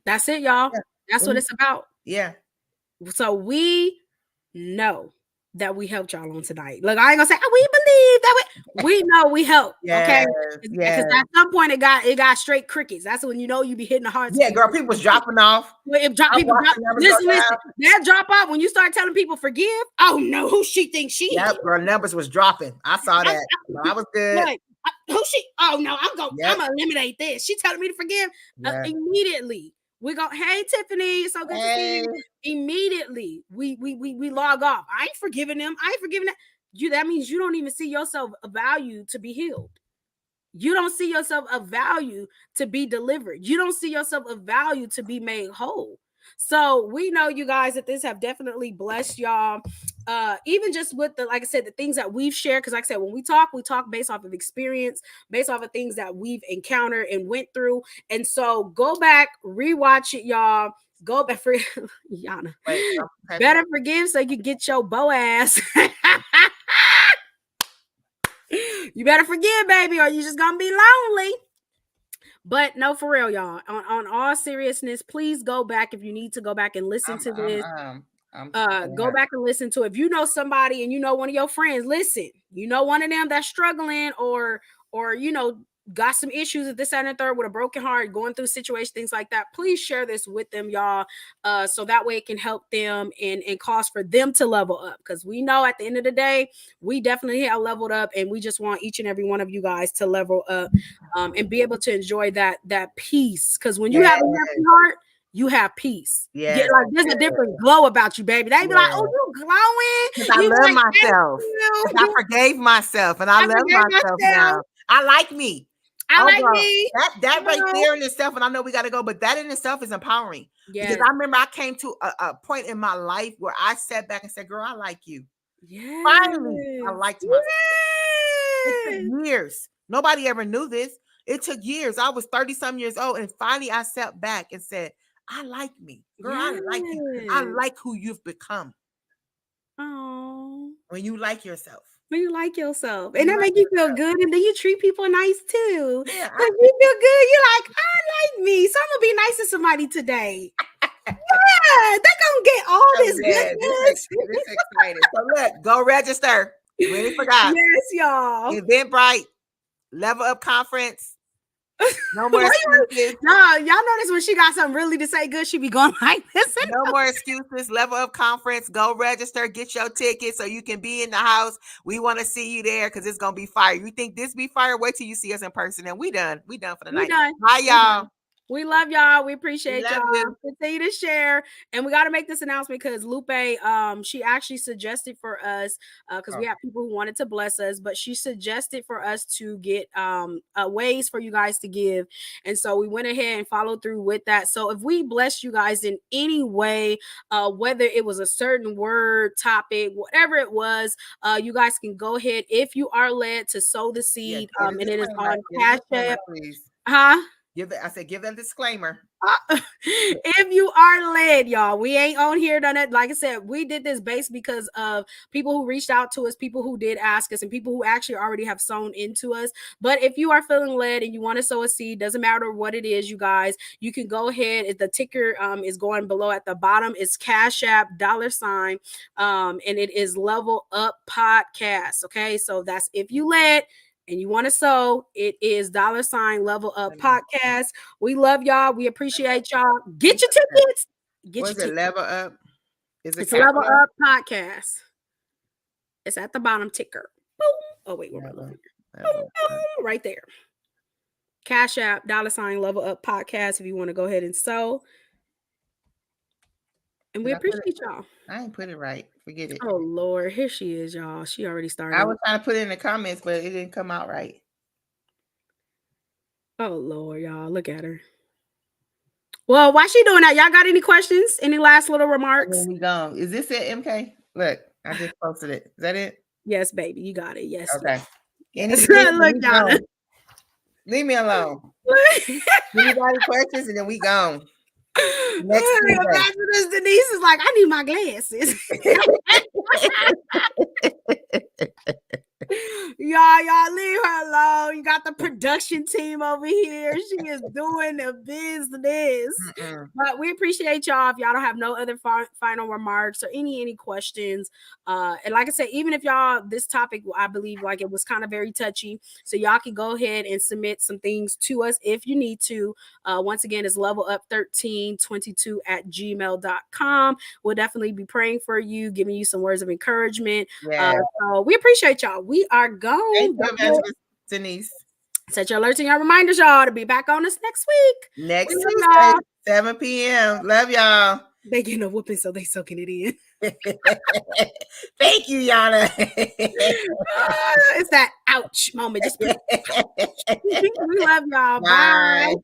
That's it, y'all. Yeah. That's what it's about. Yeah. So we know that we helped y'all on tonight. Look, I ain't gonna say we believe that we know we helped. Okay, because at some point it got straight crickets. That's when you know you be hitting the hard. Yeah, girl, people was dropping off. Listen, that drop off when you start telling people forgive. Oh no, who she thinks she? Yep, girl, numbers was dropping. I saw that. I was good. Like, who she? Oh no, I'm gonna eliminate this. She telling me to forgive immediately. We go, hey Tiffany, so good to see you. Immediately, we log off. I ain't forgiving them. I ain't forgiving that. That means you don't even see yourself a value to be healed. You don't see yourself a value to be delivered. You don't see yourself a value to be made whole. So we know, you guys, that this have definitely blessed y'all. Even just with like I said, the things that we've shared, because like I said, when we talk based off of experience, based off of things that we've encountered and went through. And so go back, rewatch it, y'all. Go back for Yana. Better forgive so you can get your bow ass. You better forgive, baby, or you're just gonna be lonely. But no, for real, y'all. On all seriousness, please go back if you need to go back and listen to this. Go back and listen to it. If you know somebody and you know one of your friends, listen. You know one of them that's struggling or you know got some issues at this, that, and the third with a broken heart, going through situations, things like that. Please share this with them, y'all. So that way it can help them and cause for them to level up. Because we know at the end of the day, we definitely have leveled up, and we just want each and every one of you guys to level up and be able to enjoy that peace. Because when you have a happy heart, you have peace. Yeah, like there's a different glow about you, baby. They be like, "Oh, you glowing." I love myself. I forgave myself, and I love myself now. I like me. I like me. That right there in itself, and I know we got to go, but that in itself is empowering. Yeah. Because I remember I came to a point in my life where I sat back and said, "Girl, I like you." Yeah. Finally, I liked myself. It took years. Nobody ever knew this. It took years. I was 30-some years old, and finally I sat back and said, "I like me, girl. I like you. I like who you've become." Oh, when you like yourself. When you like yourself, and that make you feel good, and then you treat people nice too. Yeah, you feel good. You're like, I like me, so I'm gonna be nice to somebody today. Yeah, they're gonna get all this goodness. This excited. So look, go register. We ain't forgot. Yes, y'all. Eventbrite, Level Up Conference. No more excuses. No, y'all notice when she got something really to say good, she be going like this. No more excuses. Level Up Conference. Go register. Get your ticket so you can be in the house. We want to see you there because it's gonna be fire. You think this be fire? Wait till you see us in person. And we done. We done for the We night. done. Bye, y'all. We love y'all. We appreciate love y'all. you. Continue to share. And we got to make this announcement because Lupe, she actually suggested for us, because we have people who wanted to bless us, but she suggested for us to get ways for you guys to give. And so we went ahead and followed through with that. So if we blessed you guys in any way, whether it was a certain word, topic, whatever it was, you guys can go ahead if you are led to sow the seed. And it is on Cash App. Huh? I said, give them disclaimer. If you are led, y'all, we ain't on here done it. Like I said, we did this base because of people who reached out to us, people who did ask us, and people who actually already have sown into us. But if you are feeling led and you want to sow a seed, doesn't matter what it is, you guys, you can go ahead. The ticker is going below at the bottom. It's Cash App $, and it is Level Up Podcast. Okay, so that's if you led and you want to sow, it is $ Level Up Podcast. We love y'all. We appreciate y'all. Get your tickets. What's it? Level Up? It's Level Up Podcast. It's at the bottom ticker. Boom. Oh, wait. Where am I looking? Boom, boom, right there. Cash App $ Level Up Podcast if you want to go ahead and sow. And we appreciate y'all. I ain't put it right. Forget it. Oh, Lord. Here she is, y'all. She already started. I was trying to put it in the comments, but it didn't come out right. Oh, Lord, y'all. Look at her. Well, why she doing that? Y'all got any questions? Any last little remarks? We gone. Is this it, MK? Look, I just posted it. Is that it? Yes, baby. You got it. Yes. Okay. Look, Donna. Leave me alone. Anybody questions, and then we gone. Next Ambassador Denise is like, I need my glasses. Y'all leave her alone. You got the production team over here. She is doing the business. But we appreciate y'all. If y'all don't have no other final remarks or any questions, and like I said, even if y'all, this topic, I believe like it was kind of very touchy, so y'all can go ahead and submit some things to us if you need to. Once again, it's levelup1322@gmail.com. We'll definitely be praying for you, giving you some words of encouragement. So we appreciate y'all. We are gone. Thank you, Denise. Set your alerts and your reminders, y'all, to be back on us next week. Next Tuesday, 7 p.m. Love y'all. They getting a whooping, so they soaking it in. Thank you, Yana. It's that ouch moment. Just we love y'all. Bye.